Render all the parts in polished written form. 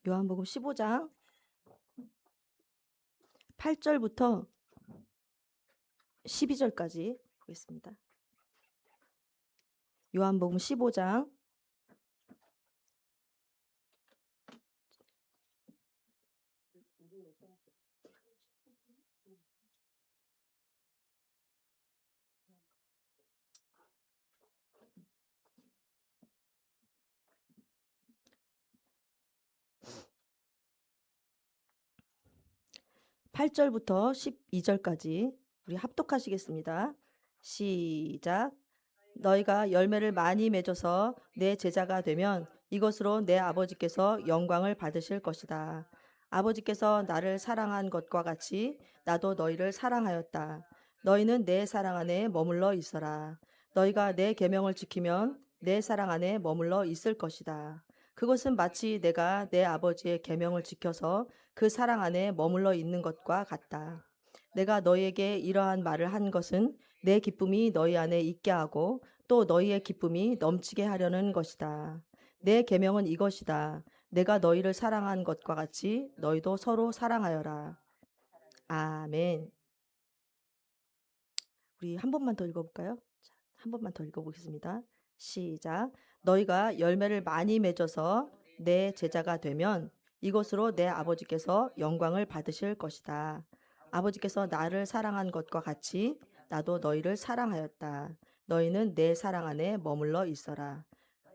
요한복음 15장 8절부터 12절까지 보겠습니다. 요한복음 15장 8절부터 12절까지 우리 합독하시겠습니다. 시작. 너희가 열매를 많이 맺어서 내 제자가 되면 이것으로 내 아버지께서 영광을 받으실 것이다. 아버지께서 나를 사랑한 것과 같이 나도 너희를 사랑하였다. 너희는 내 사랑 안에 머물러 있어라. 너희가 내 계명을 지키면 내 사랑 안에 머물러 있을 것이다. 그것은 마치 내가 내 아버지의 계명을 지켜서 그 사랑 안에 머물러 있는 것과 같다. 내가 너희에게 이러한 말을 한 것은 내 기쁨이 너희 안에 있게 하고 또 너희의 기쁨이 넘치게 하려는 것이다. 내 계명은 이것이다. 내가 너희를 사랑한 것과 같이 너희도 서로 사랑하여라. 아멘. 우리 한 번만 더 읽어볼까요? 자, 한 번만 더 읽어보겠습니다. 시작. 너희가 열매를 많이 맺어서 내 제자가 되면 이것으로 내 아버지께서 영광을 받으실 것이다. 아버지께서 나를 사랑한 것과 같이 나도 너희를 사랑하였다. 너희는 내 사랑 안에 머물러 있어라.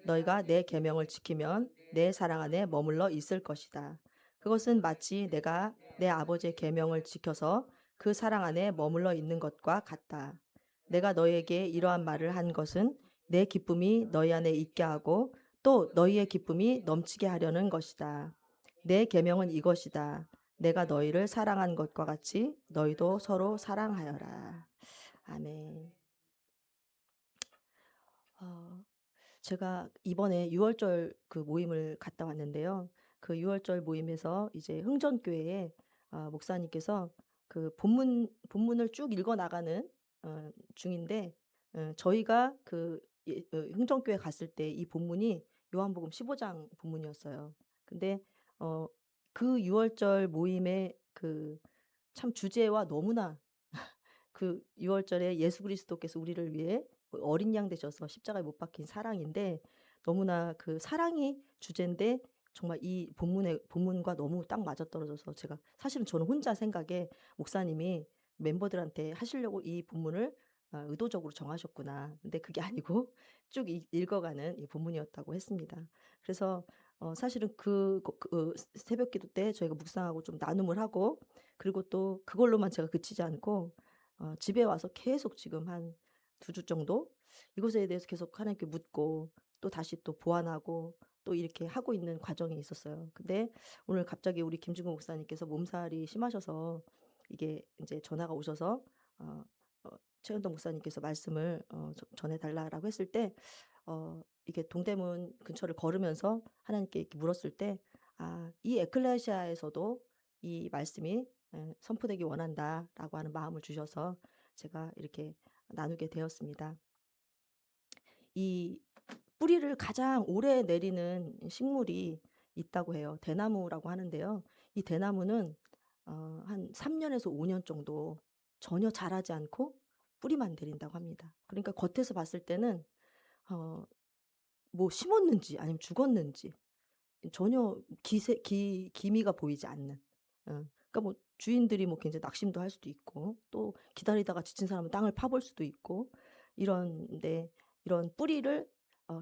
너희가 내 계명을 지키면 내 사랑 안에 머물러 있을 것이다. 그것은 마치 내가 내 아버지의 계명을 지켜서 그 사랑 안에 머물러 있는 것과 같다. 내가 너희에게 이러한 말을 한 것은 내 기쁨이 너희 안에 있게 하고 또 너희의 기쁨이 넘치게 하려는 것이다. 내 계명은 이것이다. 내가 너희를 사랑한 것과 같이 너희도 서로 사랑하여라. 아멘. 어, 제가 이번에 6월절 그 모임을 갔다 왔는데요. 그 6월절 모임에서 이제 흥전교회에 목사님께서 그 본문을 쭉 읽어 나가는 중인데 저희가 흥전교회 갔을 때 이 본문이 요한복음 15장 본문이었어요. 근데 어, 그 6월절 모임의 그 참 주제와 너무나 그 6월절에 예수 그리스도께서 우리를 위해 어린 양 되셔서 십자가에 못 박힌 사랑인데 너무나 그 사랑이 주제인데 정말 이 본문과 너무 딱 맞아떨어져서 제가 사실은 저는 혼자 생각에 목사님이 멤버들한테 하시려고 이 본문을 의도적으로 정하셨구나. 근데 그게 아니고 쭉 읽어가는 이 본문이었다고 했습니다. 그래서 사실은 새벽 기도 때 저희가 묵상하고 좀 나눔을 하고 그리고 또 그걸로만 제가 그치지 않고 집에 와서 계속 지금 한 2주 정도 이것에 대해서 계속 하나님께 묻고 또 다시 또 보완하고 또 이렇게 하고 있는 과정에 있었어요. 근데 오늘 갑자기 우리 김진구 목사님께서 몸살이 심하셔서 이게 이제 전화가 오셔서 어 최은덕 목사님께서 말씀을 전해 달라라고 했을 때 이게 동대문 근처를 걸으면서 하나님께 이렇게 물었을 때 이 에클레시아에서도 이 말씀이 선포되기 원한다라고 하는 마음을 주셔서 제가 이렇게 나누게 되었습니다. 이 뿌리를 가장 오래 내리는 식물이 있다고 해요. 대나무라고 하는데요. 이 대나무는 한 3 년에서 5년 정도 전혀 자라지 않고 뿌리만 내린다고 합니다. 그러니까 겉에서 봤을 때는 어 뭐 심었는지 아니면 죽었는지 전혀 기미가 보이지 않는. 그러니까 뭐 주인들이 뭐 굉장히 낙심도 할 수도 있고 또 기다리다가 지친 사람은 땅을 파볼 수도 있고 이런데 이런 뿌리를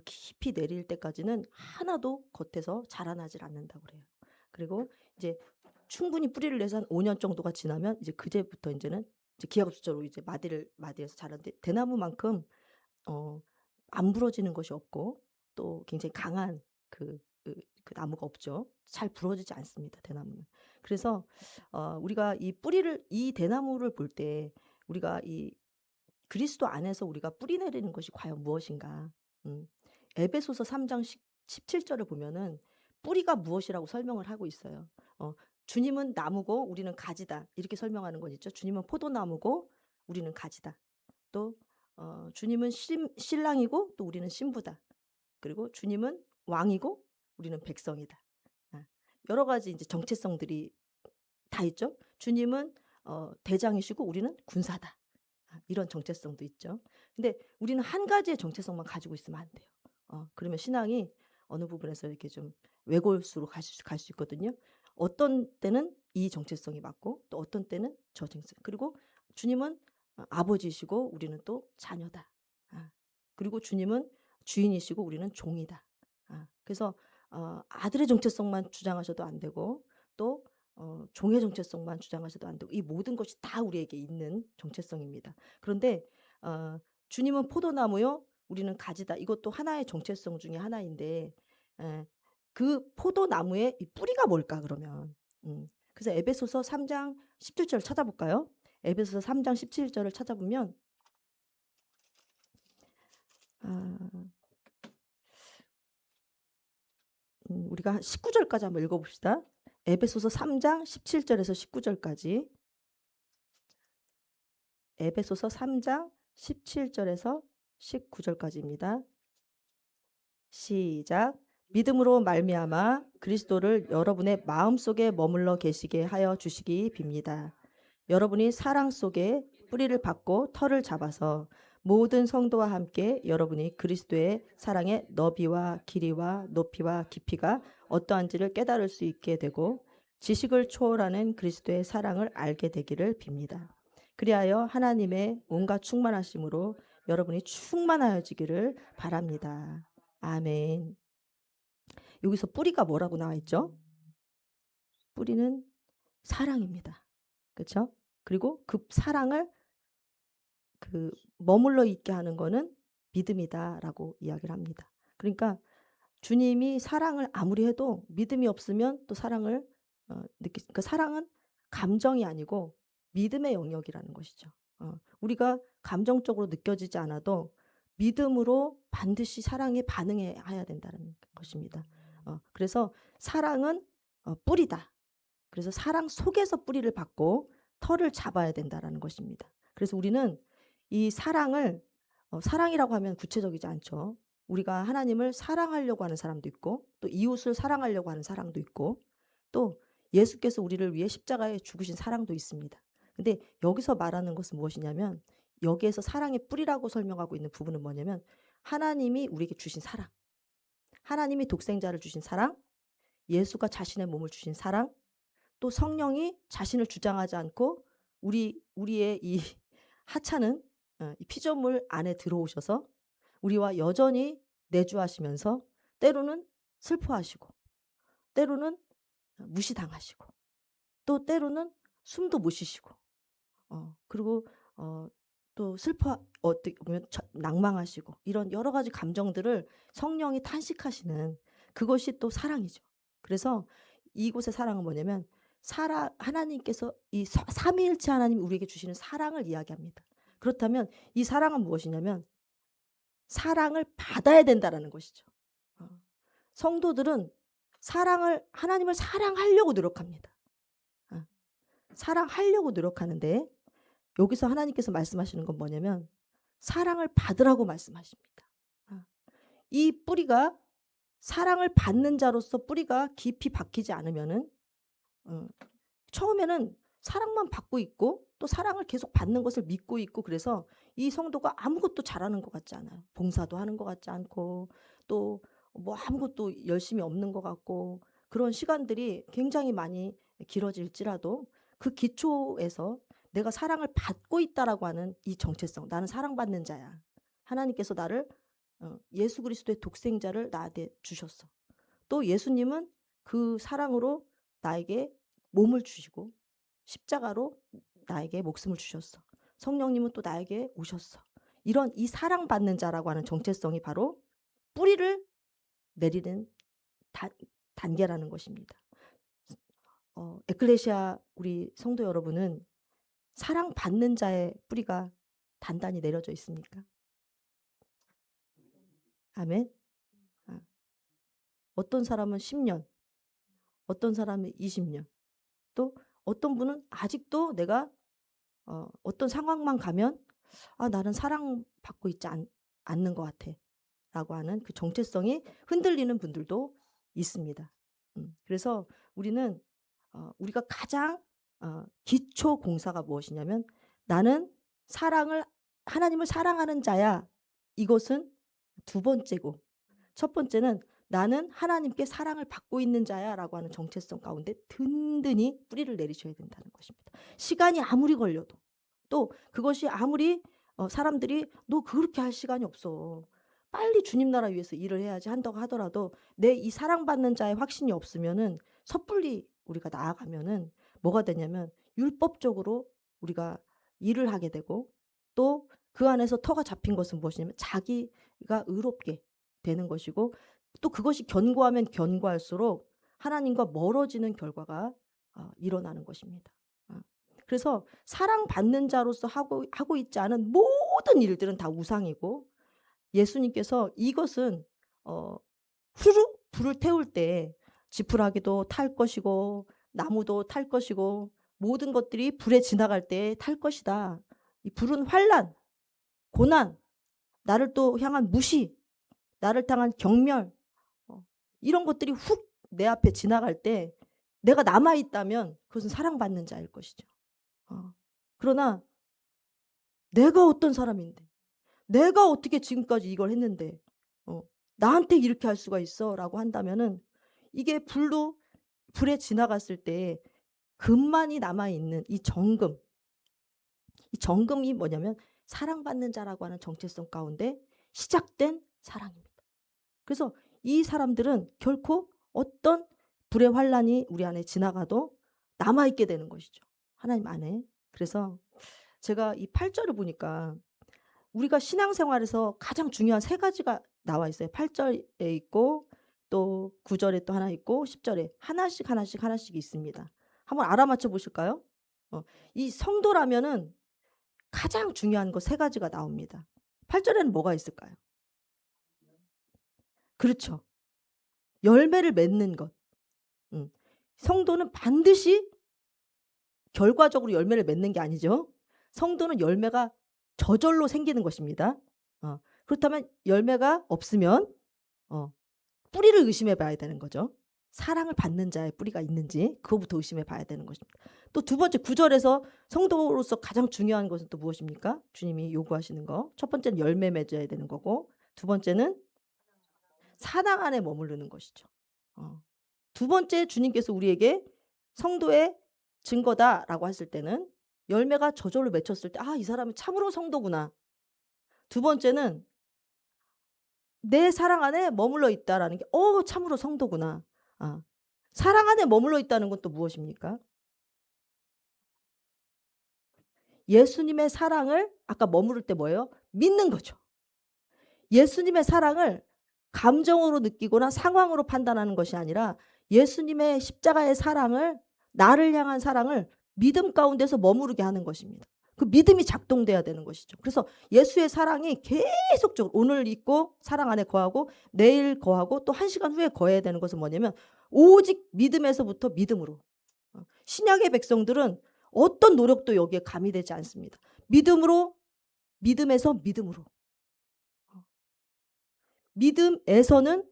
깊이 내릴 때까지는 하나도 겉에서 자라나질 않는다고 그래요. 그리고 이제 충분히 뿌리를 내서 한 5년 정도가 지나면 이제 그제부터 인제는 이제 기하급수적으로 이제 마디에서 자라는데 대나무만큼 어 안 부러지는 것이 없고 또 굉장히 강한 그 그 나무가 없죠. 잘 부러지지 않습니다, 대나무는. 그래서 우리가 이 대나무를 볼 때 우리가 이 그리스도 안에서 우리가 뿌리 내리는 것이 과연 무엇인가? 음. 에베소서 3장 17 절을 보면은 뿌리가 무엇이라고 설명을 하고 있어요. 주님은 나무고 우리는 가지다. 이렇게 설명하는 건 있죠. 주님은 포도나무고 우리는 가지다. 또 주님은 신랑이고 또 우리는 신부다. 그리고 주님은 왕이고 우리는 백성이다. 아. 여러 가지 이제 정체성들이 다 있죠. 주님은 대장이시고 우리는 군사다. 이런 정체성도 있죠. 근데 우리는 한 가지의 정체성만 가지고 있으면 안 돼요. 그러면 신앙이 어느 부분에서 이렇게 좀 외골수로 갈 수 있거든요. 어떤 때는 이 정체성이 맞고 또 어떤 때는 저 정체성. 그리고 주님은 아버지시고 우리는 또 자녀다. 그리고 주님은 주인이시고 우리는 종이다. 그래서 아들의 정체성만 주장하셔도 안 되고 또 종의 정체성만 주장하셔도 안 되고 이 모든 것이 다 우리에게 있는 정체성입니다. 그런데 어 주님은 포도나무요 우리는 가지다. 이것도 하나의 정체성 중에 하나인데 에, 그 포도나무의 이 뿌리가 뭘까 그러면. 그래서 에베소서 3장 17 절을 찾아볼까요? 에베소서 3장 17 절을 찾아보면 아 우리가 한 19 절까지 한번 읽어 봅시다. 에베소서 3장 17 절에서 19 절까지. 에베소서 3장 17 절에서 19 절까지입니다. 시작. 믿음으로 말미암아 그리스도를 여러분의 마음속에 머물러 계시게 하여 주시기 빕니다. 여러분이 사랑 속에 뿌리를 받고 털을 잡아서 모든 성도와 함께 여러분이 그리스도의 사랑의 너비와 길이와 높이와 깊이가 어떠한지를 깨달을 수 있게 되고 지식을 초월하는 그리스도의 사랑을 알게 되기를 빕니다. 그리하여 하나님의 온갖 충만하심으로 여러분이 충만하여지기를 바랍니다. 아멘. 여기서 뿌리가 뭐라고 나와 있죠? 뿌리는 사랑입니다. 그렇죠? 그리고 그 사랑을 머물러 있게 하는 거는 믿음이다라고 이야기를 합니다. 그러니까 주님이 사랑을 아무리 해도 믿음이 없으면 또 사랑을 그 사랑은 감정이 아니고 믿음의 영역이라는 것이죠. 우리가 감정적으로 느껴지지 않아도 믿음으로 반드시 사랑에 반응해야 된다는 것입니다. 그래서 사랑은 뿌리다. 그래서 사랑 속에서 뿌리를 받고 털을 잡아야 된다라는 것입니다. 그래서 우리는 이 사랑을 사랑이라고 하면 구체적이지 않죠. 우리가 하나님을 사랑하려고 하는 사람도 있고 또 이웃을 사랑하려고 하는 사랑도 있고 또 예수께서 우리를 위해 십자가에 죽으신 사랑도 있습니다. 근데 여기서 말하는 것은 무엇이냐면 여기에서 사랑의 뿌리라고 설명하고 있는 부분은 뭐냐면 하나님이 우리에게 주신 사랑, 하나님이 독생자를 주신 사랑, 예수가 자신의 몸을 주신 사랑, 또 성령이 자신을 주장하지 않고 우리의 이 하찮은 이 피조물 안에 들어오셔서 우리와 여전히 내주하시면서 때로는 슬퍼하시고 때로는 무시당하시고 또 때로는 숨도 못 쉬시고 그리고 또 어떻게 보면 낭망하시고 이런 여러 가지 감정들을 성령이 탄식하시는 그것이 또 사랑이죠. 그래서 이곳의 사랑은 뭐냐면 하나님께서 이 삼위일체 하나님이 우리에게 주시는 사랑을 이야기합니다. 그렇다면 이 사랑은 무엇이냐면 사랑을 받아야 된다라는 것이죠. 어. 성도들은 하나님을 사랑하려고 노력합니다. 어. 사랑하려고 노력하는데 여기서 하나님께서 말씀하시는 건 뭐냐면 사랑을 받으라고 말씀하십니다. 어. 이 뿌리가 사랑을 받는 자로서 뿌리가 깊이 박히지 않으면은 어 처음에는 사랑만 받고 있고 또 사랑을 계속 받는 것을 믿고 있고 그래서 이 성도가 아무것도 잘하는 것 같지 않아요. 봉사도 하는 것 같지 않고 또 뭐 아무것도 열심히 없는 것 같고 그런 시간들이 굉장히 많이 길어질지라도 그 기초에서 내가 사랑을 받고 있다라고 하는 이 정체성. '나는 사랑받는 자야. 하나님께서 나를 예수 그리스도의 독생자를 나한테 주셨어.' 또 예수님은 그 사랑으로 나에게 몸을 주시고 십자가로 나에게 목숨을 주셨어. 성령님은 또 나에게 오셨어. 이런 이 사랑받는 자라고 하는 정체성이 바로 뿌리를 내리는 단 단계라는 것입니다. 에클레시아 우리 성도 여러분은 사랑받는 자의 뿌리가 단단히 내려져 있습니까? 아멘. 아 어떤 사람은 10 년, 어떤 사람은 20 년, 또 어떤 분은 아직도 내가 어떤 상황만 가면 '아 나는 사랑받고 있지 않는 것 같아.'라고 하는 그 정체성이 흔들리는 분들도 있습니다. 그래서 우리는 우리가 가장 기초 공사가 무엇이냐면 '나는 사랑을 하나님을 사랑하는 자야.' 이것은 두 번째고, 첫 번째는 '나는 하나님께 사랑을 받고 있는 자야.'라고 하는 정체성 가운데 든든히 뿌리를 내리셔야 된다는 것입니다. 시간이 아무리 걸려도, 또 그것이 아무리 사람들이 "너 그렇게 할 시간이 없어. 빨리 주님 나라 위해서 일을 해야지." 한다고 하더라도 내 이 사랑받는 자의 확신이 없으면은 섣불리 우리가 나아가면은 뭐가 되냐면 율법적으로 우리가 일을 하게 되고, 또 그 안에서 터가 잡힌 것은 무엇이냐면 자기가 의롭게 되는 것이고, 또 그것이 견고하면 견고할수록 하나님과 멀어지는 결과가 일어나는 것입니다. 어. 그래서 사랑받는 자로서 하고 있지 않은 모든 일들은 다 우상이고, 예수님께서 이것은 후루 불을 태울 때 지푸라기도 탈 것이고 나무도 탈 것이고 모든 것들이 불에 지나갈 때 탈 것이다. 이 불은 환난, 고난, 나를 또 향한 무시, 나를 향한 경멸, 어 이런 것들이 훅 내 앞에 지나갈 때 내가 남아 있다면 그것은 사랑받는 자일 것이죠. 어. 그러나 '내가 어떤 사람인데, 내가 어떻게 지금까지 이걸 했는데 어 나한테 이렇게 할 수가 있어?'라고 한다면은 이게 불에 지나갔을 때 금만이 남아 있는 이 정금, 이 정금이 뭐냐면 사랑받는 자라고 하는 정체성 가운데 시작된 사랑입니다. 그래서 이 사람들은 결코 어떤 불의 환란이 우리 안에 지나가도 남아 있게 되는 것이죠, 하나님 안에. 그래서 제가 이 8 절을 보니까 우리가 신앙생활에서 가장 중요한 세 가지가 나와 있어요. 8 절에 있고 또 9 절에 또 하나 있고 10 절에 하나씩, 하나씩, 하나씩 있습니다. 한번 알아맞혀 보실까요? 이 성도라면은 가장 중요한 거 세 가지가 나옵니다. 8 절에는 뭐가 있을까요? 그렇죠. 열매를 맺는 것. 음. 성도는 반드시 결과적으로 열매를 맺는 게 아니죠. 성도는 열매가 저절로 생기는 것입니다. 그렇다면 열매가 없으면 어 뿌리를 의심해 봐야 되는 거죠. 사랑을 받는 자의 뿌리가 있는지 그거부터 의심해 봐야 되는 것입니다. 또 두 번째 9 절에서 성도로서 가장 중요한 것은 또 무엇입니까? 주님이 요구하시는 거. 첫 번째는 열매 맺어야 되는 거고, 두 번째는 사랑 안에 머무르는 것이죠. 어. 두 번째 주님께서 우리에게 "성도의 증거다."라고 했을 때는 열매가 저절로 맺혔을 때 '아 이 사람은 참으로 성도구나.' 두 번째는 '내 사랑 안에 머물러 있다.'라는 게 '참으로 성도구나.' 아. 사랑 안에 머물러 있다는 건 또 무엇입니까? 예수님의 사랑을 아까 머무를 때 뭐예요? 믿는 거죠. 예수님의 사랑을 감정으로 느끼거나 상황으로 판단하는 것이 아니라 예수님의 십자가의 사랑을, 나를 향한 사랑을 믿음 가운데서 머무르게 하는 것입니다. 그 믿음이 작동돼야 되는 것이죠. 그래서 예수의 사랑이 계속적으로 오늘 있고 사랑 안에 거하고 내일 거하고 또 1 시간 후에 거해야 되는 것은 뭐냐면 오직 믿음에서부터 믿음으로. 신약의 백성들은 어떤 노력도 여기에 가미되지 않습니다. 믿음으로, 믿음에서 믿음으로. 믿음에서는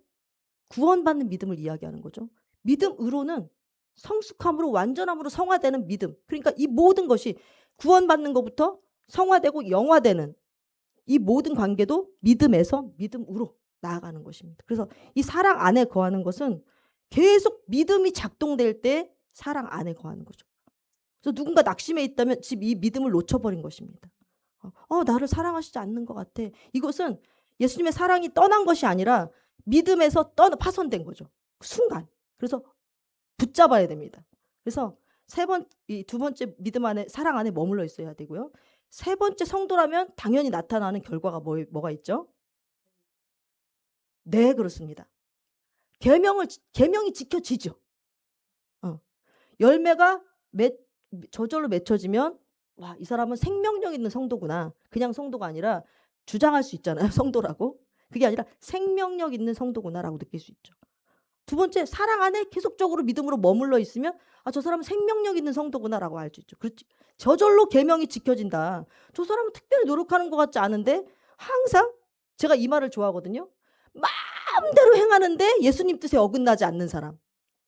구원받는 믿음을 이야기하는 거죠. 믿음으로는 성숙함으로 완전함으로 성화되는 믿음. 그러니까 이 모든 것이 구원받는 것부터 성화되고 영화되는 이 모든 관계도 믿음에서 믿음으로 나아가는 것입니다. 그래서 이 사랑 안에 거하는 것은 계속 믿음이 작동될 때 사랑 안에 거하는 거죠. 그래서 누군가 낙심해 있다면 지금 이 믿음을 놓쳐버린 것입니다. 나를 사랑하시지 않는 것 같아. 이것은 예수님의 사랑이 떠난 것이 아니라 믿음에서 파손된 거죠. 그 순간. 그래서 붙잡아야 됩니다. 그래서 이 두 번째 믿음 안에 사랑 안에 머물러 있어야 되고요. 세 번째 성도라면 당연히 나타나는 결과가 뭐가 있죠? 네, 그렇습니다. 계명이 지켜지죠. 어. 열매가 저절로 맺혀지면 '와 이 사람은 생명력 있는 성도구나.' 그냥 성도가 아니라 주장할 수 있잖아요, 성도라고. 그게 아니라 '생명력 있는 성도구나.'라고 느낄 수 있죠. 두 번째 사랑 안에 계속적으로 믿음으로 머물러 있으면 '아 저 사람은 생명력 있는 성도구나.'라고 알 수 있죠. 그렇지. 저절로 계명이 지켜진다. 저 사람은 특별히 노력하는 것 같지 않은데 항상, 제가 이 말을 좋아하거든요. 마음대로 행하는데 예수님 뜻에 어긋나지 않는 사람.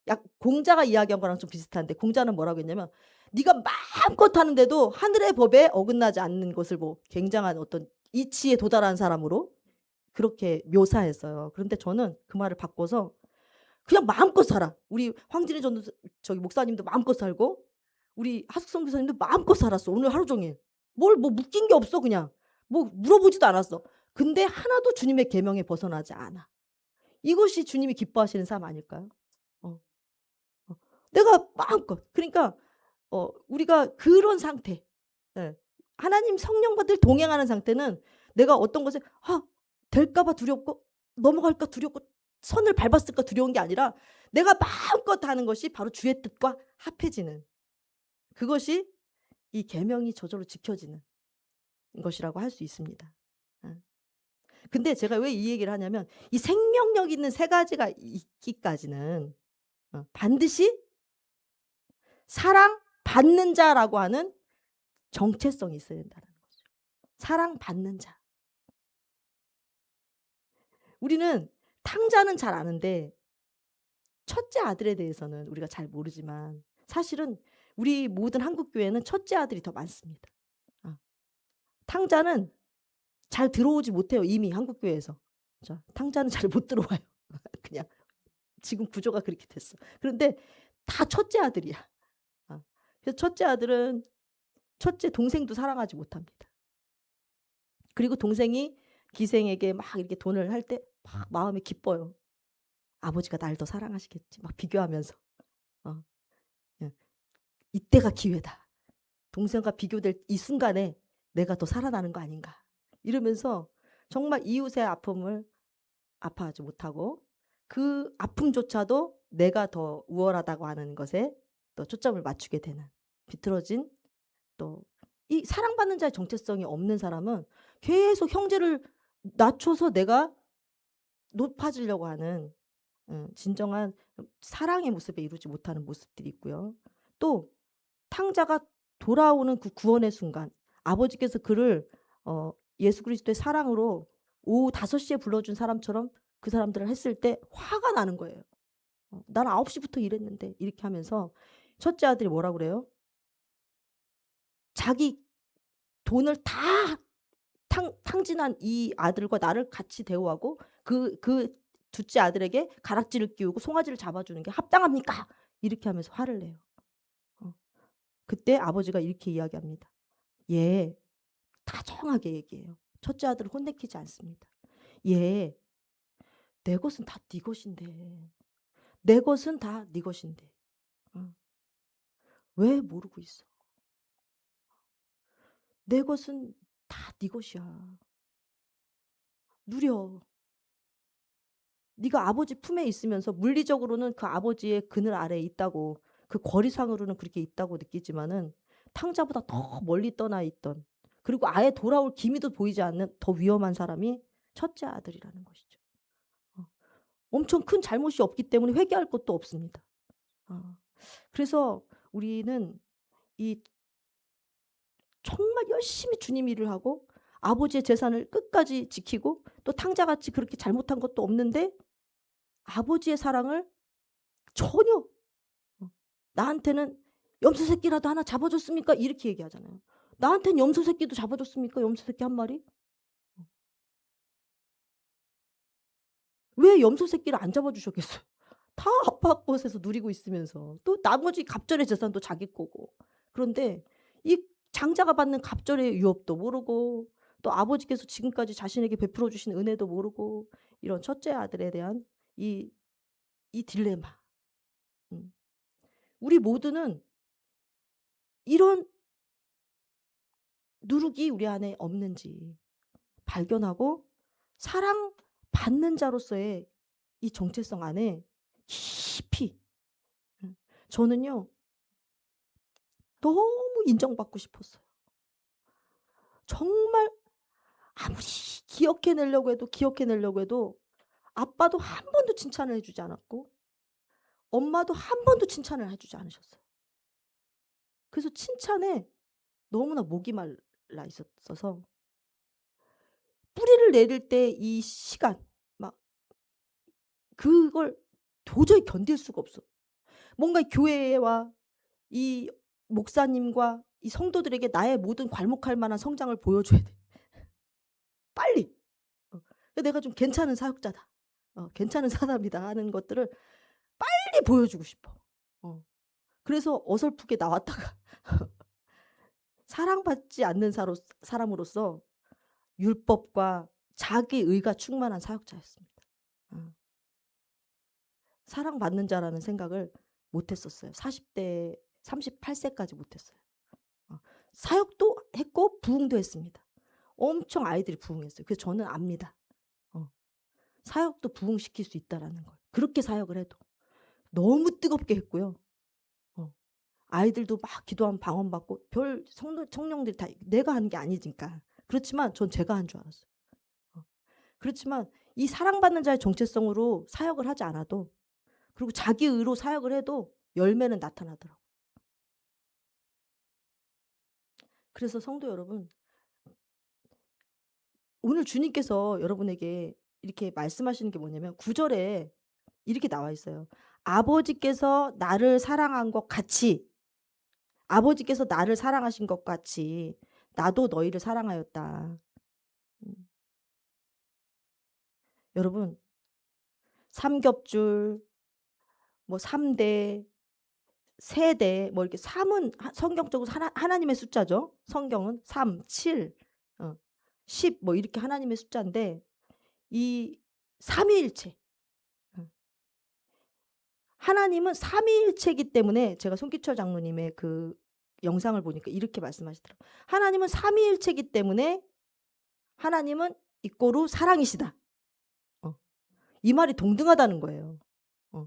약 공자가 이야기한 거랑 좀 비슷한데 공자는 뭐라고 했냐면 "네가 마음껏 하는데도 하늘의 법에 어긋나지 않는 것을 뭐 굉장한 어떤 이치에 도달한 사람으로 그렇게 묘사했어요. 그런데 저는 그 말을 바꿔서 "그냥 마음껏 살아." 우리 황진희 전도사 저기 목사님도 마음껏 살고 우리 하숙성 교사님도 마음껏 살았어 오늘 하루 종일. 뭘 뭐 묶인 게 없어 그냥. 뭐 물어보지도 않았어. 근데 하나도 주님의 계명에 벗어나지 않아. 이것이 주님이 기뻐하시는 삶 아닐까요? 어. 어. 내가 마음껏 그러니까 우리가 그런 상태 예. 하나님 성령과 늘 동행하는 상태는 내가 어떤 것에 될까 봐 두렵고 넘어갈까 두렵고 선을 밟았을까 두려운 게 아니라 내가 마음껏 하는 것이 바로 주의 뜻과 합해지는 그것이 이 계명이 저절로 지켜지는 것이라고 할 수 있습니다. 예. 근데 제가 왜 이 얘기를 하냐면 이 생명력 있는 세 가지가 있기까지는 반드시 사랑받는 자라고 하는 정체성이 있어야 된다는 거죠. 사랑받는 자. 우리는 탕자는 잘 아는데 첫째 아들에 대해서는 우리가 잘 모르지만 사실은 우리 모든 한국 교회는 첫째 아들이 더 많습니다. 어. 탕자는 잘 들어오지 못해요 이미 한국 교회에서. 그죠. 탕자는 잘 못 들어와요. 그냥 지금 구조가 그렇게 됐어. 그런데 다 첫째 아들이야. 그래서 첫째 아들은 첫째 동생도 사랑하지 못합니다. 그리고 동생이 기생에게 막 이렇게 돈을 할 때 막 마음이 기뻐요. '아버지가 날 더 사랑하시겠지.' 막 비교하면서. 어. 예. '이때가 기회다. 동생과 비교될 이 순간에 내가 더 살아나는 거 아닌가.' 이러면서 정말 이웃의 아픔을 아파하지 못하고 그 아픔조차도 내가 더 우월하다고 하는 것에 또 초점을 맞추게 되는 비틀어진 또 이 사랑받는 자의 정체성이 없는 사람은 계속 형제를 낮춰서 내가 높아지려고 하는 진정한 사랑의 모습에 이루지 못하는 모습들이 있고요. 또 탕자가 돌아오는 그 구원의 순간 아버지께서 그를 예수 그리스도의 사랑으로 오후 5 시에 불러준 사람처럼 그 사람들을 했을 때 화가 나는 거예요. "난 9 시부터 일했는데." 이렇게 하면서 첫째 아들이 뭐라 그래요? 자기 돈을 다 탕진한 이 아들과 나를 같이 대우하고 그 둘째 아들에게 가락지를 끼우고 송아지를 잡아 주는 게 합당합니까? 이렇게 하면서 화를 내요. 어. 그때 아버지가 이렇게 이야기합니다. "얘" 다정하게 얘기해요. 첫째 아들을 혼내키지 않습니다. "얘 내 것은 다 네 것인데. 내 것은 다 네 것인데. 어 왜 모르고 있어? 내 것은 다 네 것이야. 누려. 네가 아버지 품에 있으면서 물리적으로는 그 아버지의 그늘 아래에 있다고 그 거리상으로는 그렇게 있다고 느끼지만은 탕자보다 더 멀리 떠나 있던 그리고 아예 돌아올 기미도 보이지 않는 더 위험한 사람이 첫째 아들이라는 것이죠. 어. 엄청 큰 잘못이 없기 때문에 회개할 것도 없습니다. 어. 그래서 우리는 이 정말 열심히 주님 일을 하고 아버지의 재산을 끝까지 지키고 또 탕자같이 그렇게 잘못한 것도 없는데 아버지의 사랑을 전혀 나한테는 "염소 새끼라도 하나 잡아 줬습니까?" 이렇게 얘기하잖아요. "나한테는 염소 새끼도 잡아 줬습니까? 염소 새끼 한 마리?" 왜 염소 새끼를 안 잡아 주셨겠어요? 다 아빠 것에서 누리고 있으면서 또 나머지 갑절의 재산도 자기 거고. 그런데 이 장자가 받는 갑절의 유업도 모르고 또 아버지께서 지금까지 자신에게 베풀어 주신 은혜도 모르고 이런 첫째 아들에 대한 이 딜레마. 음. 우리 모두는 이런 누룩이 우리 안에 없는지 발견하고 사랑받는 자로서의 이 정체성 안에 깊이 저는요 너무 인정받고 싶었어요. 정말 아무리 기억해 내려고 해도 아빠도 한 번도 칭찬을 해 주지 않았고 엄마도 한 번도 칭찬을 해 주지 않으셨어요. 그래서 칭찬에 너무나 목이 말라 있었어서 뿌리를 내릴 때 이 시간 막 그걸 도저히 견딜 수가 없어. 뭔가 교회와 이 목사님과 이 성도들에게 나의 모든 괄목할 만한 성장을 보여줘야 돼. 빨리. 어. 내가 좀 괜찮은 사역자다. 괜찮은 사람이다 하는 것들을 빨리 보여주고 싶어. 어. 그래서 어설프게 나왔다가 사랑받지 않는 사람으로서 율법과 자기의가 충만한 사역자였습니다. 어. 사랑받는 자라는 생각을 못 했었어요. 40대 38세까지 못 했어요. 어. 사역도 했고 부흥도 했습니다. 엄청 아이들이 부흥했어요. 그래서 저는 압니다. 어. 사역도 부흥시킬 수 있다라는 걸. 그렇게 사역을 해도. 너무 뜨겁게 했고요. 어. 아이들도 막 기도하면 방언받고 별 성령들이 다 내가 하는 게 아니니까. 그렇지만 전 제가 한 줄 알았어요. 어. 그렇지만 이 사랑받는 자의 정체성으로 사역을 하지 않아도 그리고 자기 의로 사역을 해도 열매는 나타나더라고요. 그래서 성도 여러분, 오늘 주님께서 여러분에게 이렇게 말씀하시는 게 뭐냐면 9절에 이렇게 나와 있어요. 아버지께서 나를 사랑한 것 같이 아버지께서 나를 사랑하신 것 같이 나도 너희를 사랑하였다. 음. 여러분, 삼겹줄, 뭐 3대, 세대 뭐 이렇게 3은 성경적으로 하나님의 숫자죠. 성경은 3, 7, 10 뭐 이렇게 하나님의 숫자인데 이 삼위일체. 어. 하나님은 삼위일체이기 때문에 제가 손기철 장로님의 그 영상을 보니까 이렇게 말씀하시더라고요. 하나님은 삼위일체이기 때문에 하나님은 이꼬루 사랑이시다. 어. 이 말이 동등하다는 거예요. 어.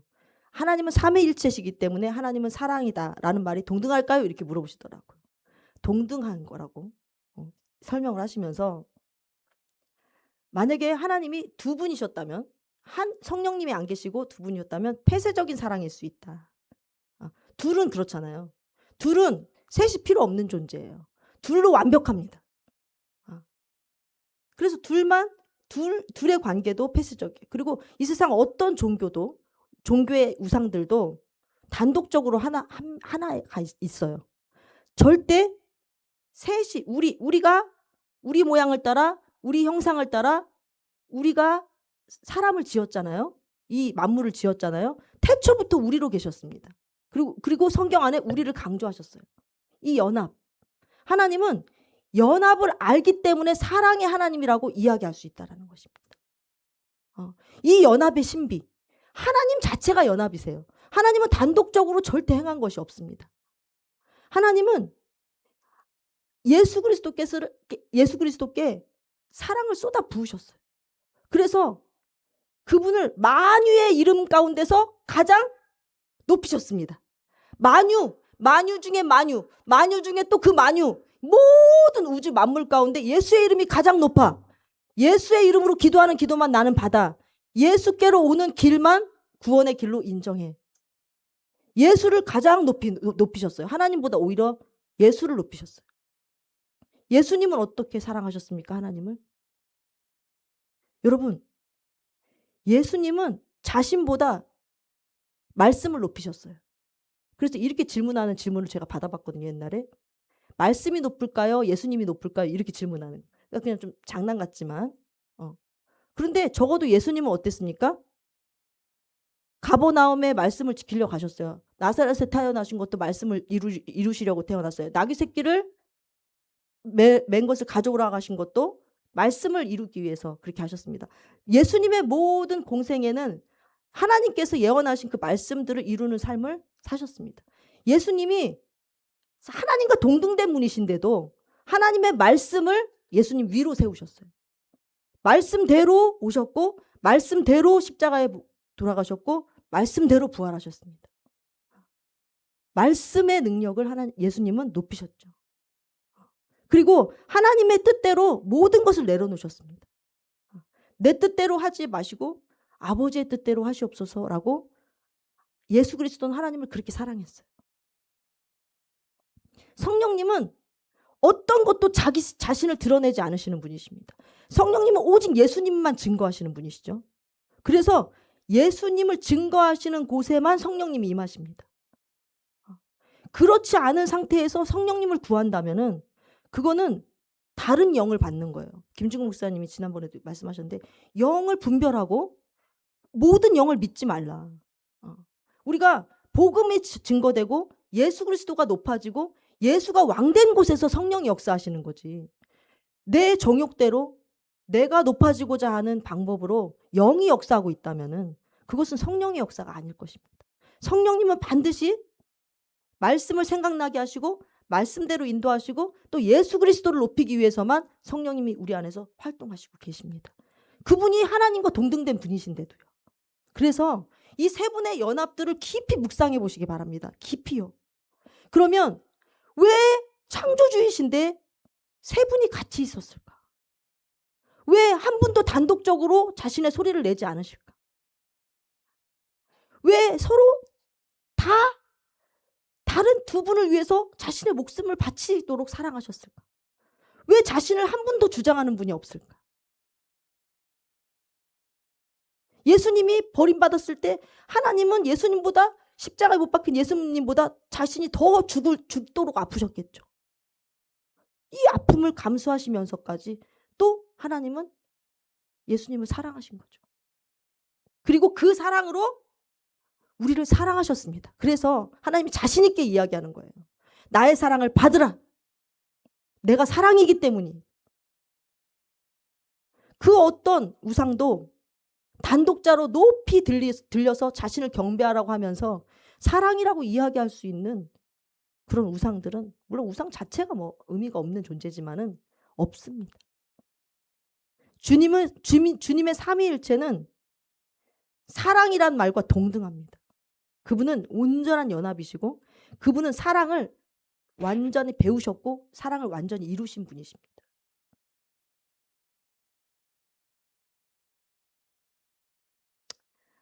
하나님은 삼위일체시기 때문에 하나님은 사랑이다라는 말이 동등할까요? 이렇게 물어보시더라고요. 동등한 거라고 설명을 하시면서 만약에 하나님이 두 분이셨다면 한 성령님이 안 계시고 두 분이었다면 폐쇄적인 사랑일 수 있다. 둘은 그렇잖아요. 둘은 셋이 필요 없는 존재예요. 둘로 완벽합니다. 그래서 둘의 관계도 폐쇄적이에요. 그리고 이 세상 어떤 종교도 종교의 우상들도 단독적으로 하나가 있어요. 절대 셋이 우리가 우리 모양을 따라 우리 형상을 따라 우리가 사람을 지었잖아요. 이 만물을 지었잖아요. 태초부터 우리로 계셨습니다. 그리고 성경 안에 우리를 강조하셨어요. 이 연합. 하나님은 연합을 알기 때문에 사랑의 하나님이라고 이야기할 수 있다는 것입니다. 이 연합의 신비. 하나님 자체가 연합이세요. 하나님은 단독적으로 절대 행한 것이 없습니다. 하나님은 예수 그리스도께 사랑을 쏟아 부으셨어요. 그래서 그분을 만유의 이름 가운데서 가장 높이셨습니다. 만유 중에 만유 중에 또 그 만유, 모든 우주 만물 가운데 예수의 이름이 가장 높아. 예수의 이름으로 기도하는 기도만 나는 받아. 예수께로 오는 길만 구원의 길로 인정해. 예수를 가장 높이셨어요. 하나님보다 오히려 예수를 높이셨어요. 예수님은 어떻게 사랑하셨습니까? 하나님을? 여러분, 예수님은 자신보다 말씀을 높이셨어요. 그래서 이렇게 질문하는 질문을 제가 받아봤거든요. 옛날에. 말씀이 높을까요? 예수님이 높을까요? 이렇게 질문하는. 그러니까 그냥 좀 장난 같지만. 그런데 적어도 예수님은 어땠습니까? 가버나움에 말씀을 지키려 가셨어요. 나사렛에 태어나신 것도 말씀을 이루시려고 태어났어요. 나귀 새끼를 맨 것을 가져오라 가신 것도 말씀을 이루기 위해서 그렇게 하셨습니다. 예수님의 모든 공생에는 하나님께서 예언하신 그 말씀들을 이루는 삶을 사셨습니다. 예수님이 하나님과 동등된 분이신데도 하나님의 말씀을 예수님 위로 세우셨어요. 말씀대로 오셨고 말씀대로 십자가에 돌아가셨고 말씀대로 부활하셨습니다. 말씀의 능력을 예수님은 높이셨죠. 그리고 하나님의 뜻대로 모든 것을 내려놓으셨습니다. 내 뜻대로 하지 마시고 아버지의 뜻대로 하시옵소서라고 예수 그리스도는 하나님을 그렇게 사랑했어요. 성령님은 어떤 것도 자기 자신을 드러내지 않으시는 분이십니다. 성령님은 오직 예수님만 증거하시는 분이시죠. 그래서 예수님을 증거하시는 곳에만 성령님이 임하십니다. 그렇지 않은 상태에서 성령님을 구한다면은 그거는 다른 영을 받는 거예요. 김중국 목사님이 지난번에도 말씀하셨는데 영을 분별하고 모든 영을 믿지 말라. 어. 우리가 복음이 증거되고 예수 그리스도가 높아지고 예수가 왕된 곳에서 성령이 역사하시는 거지. 내 정욕대로 내가 높아지고자 하는 방법으로 영이 역사하고 있다면은 그것은 성령의 역사가 아닐 것입니다. 성령님은 반드시 말씀을 생각나게 하시고 말씀대로 인도하시고 또 예수 그리스도를 높이기 위해서만 성령님이 우리 안에서 활동하시고 계십니다. 그분이 하나님과 동등된 분이신데도요. 그래서 이 세 분의 연합들을 깊이 묵상해 보시기 바랍니다. 깊이요. 그러면 왜 창조주이신데 세 분이 같이 있었을까? 왜 한 분도 단독적으로 자신의 소리를 내지 않으실까? 왜 서로 다 다른 두 분을 위해서 자신의 목숨을 바치도록 사랑하셨을까? 왜 자신을 한 분도 주장하는 분이 없을까? 예수님이 버림받았을 때 하나님은 예수님보다 십자가에 못 박힌 예수님보다 자신이 더 죽도록 아프셨겠죠. 이 아픔을 감수하시면서까지 또 하나님은 예수님을 사랑하신 거죠. 그리고 그 사랑으로 우리를 사랑하셨습니다. 그래서 하나님이 자신 있게 이야기하는 거예요. 나의 사랑을 받으라. 내가 사랑이기 때문이. 그 어떤 우상도 단독자로 높이 들려서 자신을 경배하라고 하면서 사랑이라고 이야기할 수 있는 그런 우상들은 물론 우상 자체가 뭐 의미가 없는 존재지만은 없습니다. 주님의 삼위일체는 사랑이란 말과 동등합니다. 그분은 온전한 연합이시고 그분은 사랑을 완전히 배우셨고 사랑을 완전히 이루신 분이십니다.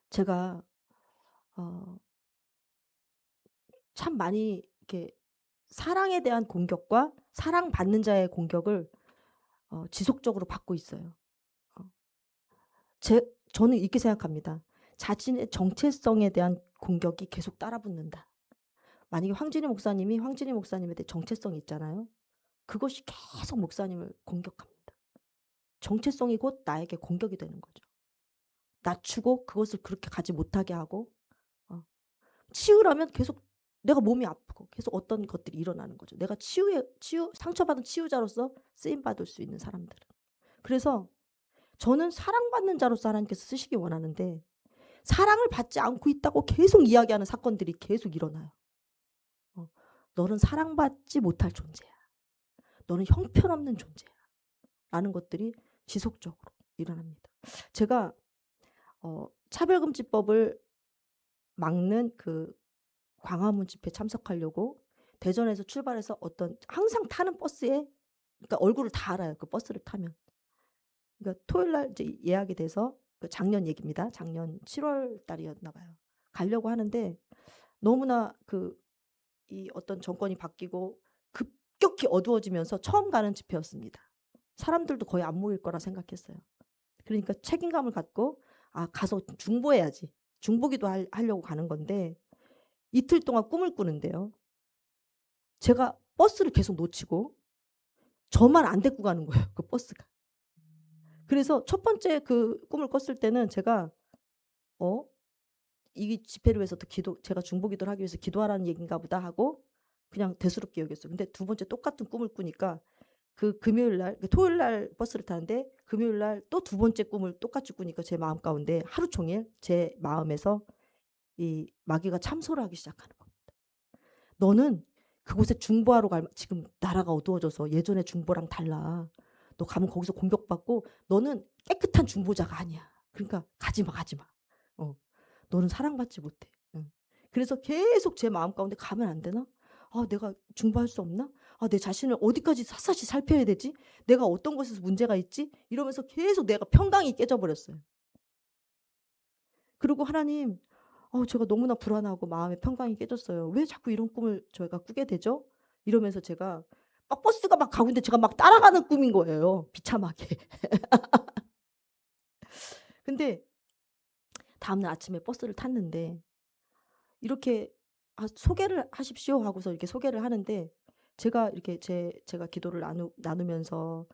제가 참 많이 이렇게 사랑에 대한 공격과 사랑받는 자의 공격을 지속적으로 받고 있어요. 어. 저는 이렇게 생각합니다. 자신의 정체성에 대한 공격이 계속 따라붙는다. 만약에 황진희 목사님에 대해 정체성이 있잖아요. 그것이 계속 목사님을 공격합니다. 정체성이 곧 나에게 공격이 되는 거죠. 낮추고 그것을 그렇게 가지 못하게 하고 치유라면 계속 내가 몸이 아프고 계속 어떤 것들이 일어나는 거죠. 내가 상처받은 치유자로서 쓰임받을 수 있는 사람들은. 그래서 저는 사랑받는 자로서 하나님께서 쓰시기 원하는데 사랑을 받지 않고 있다고 계속 이야기하는 사건들이 계속 일어나요. 너는 사랑받지 못할 존재야. 너는 형편없는 존재야. 라는 것들이 지속적으로 일어납니다. 제가 차별금지법을 막는 그 광화문 집회에 참석하려고 대전에서 출발해서 항상 타는 버스에 그러니까 얼굴을 다 알아요. 그 버스를 타면. 그러니까 토요일 날 이제 예약이 돼서 작년 얘기입니다. 작년 7월 달이었나 봐요. 가려고 하는데 너무나 이 어떤 정권이 바뀌고 급격히 어두워지면서 처음 가는 집회였습니다. 사람들도 거의 안 모일 거라 생각했어요. 그러니까 책임감을 갖고 가서 중보해야지. 중보기도 하려고 가는 건데 이틀 동안 꿈을 꾸는데요. 제가 버스를 계속 놓치고 저만 안 데리고 가는 거예요. 그 버스가. 그래서 첫 번째 그 꿈을 꿨을 때는 제가 이 집회를 위해서 제가 중보기도를 하기 위해서 기도하라는 얘기인가 보다 하고 그냥 대수롭게 여겼어요. 근데 두 번째 똑같은 꿈을 꾸니까 금요일 날 토요일 날 버스를 타는데 금요일 날 또 두 번째 꿈을 똑같이 꾸니까 제 마음 가운데 하루 종일 제 마음에서 이 마귀가 참소를 하기 시작하는 겁니다. 너는 그곳에 중보하러 지금 나라가 어두워져서 예전의 중보랑 달라. 너 가면 거기서 공격받고 너는 깨끗한 중보자가 아니야. 그러니까 가지 마. 너는 사랑받지 못해. 그래서 계속 제 마음 가운데 가면 안 되나? 내가 중보할 수 없나? 내 자신을 어디까지 샅샅이 살펴야 되지? 내가 어떤 것에서 문제가 있지? 이러면서 계속 내가 평강이 깨져버렸어요. 그리고 하나님, 제가 너무나 불안하고 마음의 평강이 깨졌어요. 왜 자꾸 이런 꿈을 저희가 꾸게 되죠? 이러면서 제가 버스가 막 가고 있는데 제가 막 따라가는 꿈인 거예요. 비참하게. 근데 다음날 아침에 버스를 탔는데 이렇게 소개를 하십시오." 하고서 이렇게 소개를 하는데, 제가 이렇게 제가 기도를 나누면서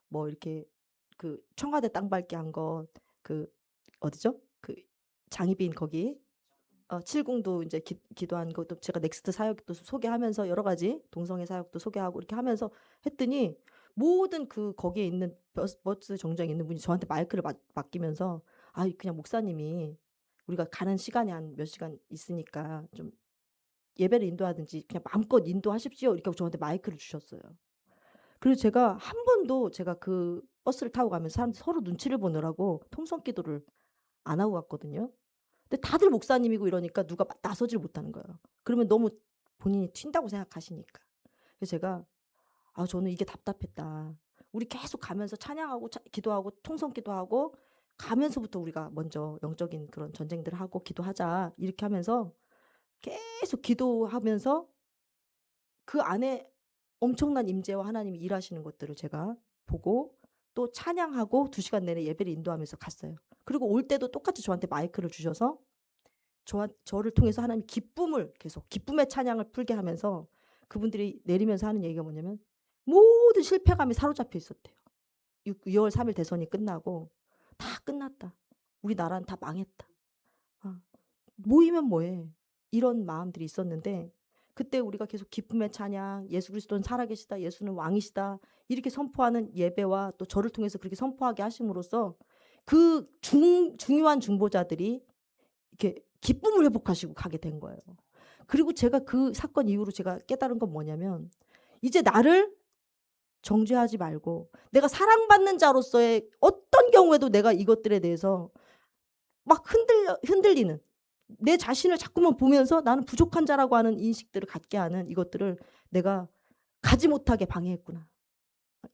뭐 이렇게 그 청와대 땅 밟기 한 거, 그 어디죠? 그 장희빈 거기 칠궁도 인제 기도한 것도 제가 넥스트 사역도 소개하면서 여러 가지 동성애 사역도 소개하고 이렇게 하면서 했더니, 모든 그 거기에 있는 버스 정류장에 있는 분이 저한테 마이크를 맡기면서 그냥 목사님이 우리가 가는 시간이 한 몇 시간 있으니까 좀 예배를 인도하든지 그냥 마음껏 인도하십시오, 이렇게 저한테 마이크를 주셨어요. 그래서 제가 한 번도 제가 그 버스를 타고 가면서 사람들이 서로 눈치를 보느라고 통성 기도를 안 하고 갔거든요. 근데 다들 목사님이고 이러니까 누가 나서질 못하는 거예요. 그러면 너무 본인이 튄다고 생각하시니까. 그래서 제가 저는 이게 답답했다. 우리 계속 가면서 찬양하고 기도하고 통성 기도하고 가면서부터 우리가 먼저 영적인 그런 전쟁들을 하고 기도하자, 이렇게 하면서 계속 기도하면서 그 안에 엄청난 임재와 하나님이 일하시는 것들을 제가 보고, 또 찬양하고 2시간 내내 예배를 인도하면서 갔어요. 그리고 올 때도 똑같이 저한테 마이크를 주셔서 저를 통해서 하나님이 기쁨을, 계속 기쁨의 찬양을 풀게 하면서 그분들이 내리면서 하는 얘기가 뭐냐면, 모든 실패감에 사로잡혀 있었대요. 6월 3일 대선이 끝나고 다 끝났다. 우리 나라는 다 망했다. 아, 모이면 뭐해. 이런 마음들이 있었는데, 그때 우리가 계속 기쁨의 찬양, 예수 그리스도는 살아계시다, 예수는 왕이시다, 이렇게 선포하는 예배와 또 저를 통해서 그렇게 선포하게 하심으로써 그 중요한 중보자들이 이렇게 기쁨을 회복하시고 가게 된 거예요. 그리고 제가 그 사건 이후로 제가 깨달은 건 뭐냐면, 이제 나를 정죄하지 말고 내가 사랑받는 자로서의 어떤 경우에도 내가 이것들에 대해서 막 흔들리는, 내 자신을 자꾸만 보면서 나는 부족한 자라고 하는 인식들을 갖게 하는 이것들을 내가 가지 못하게 방해했구나.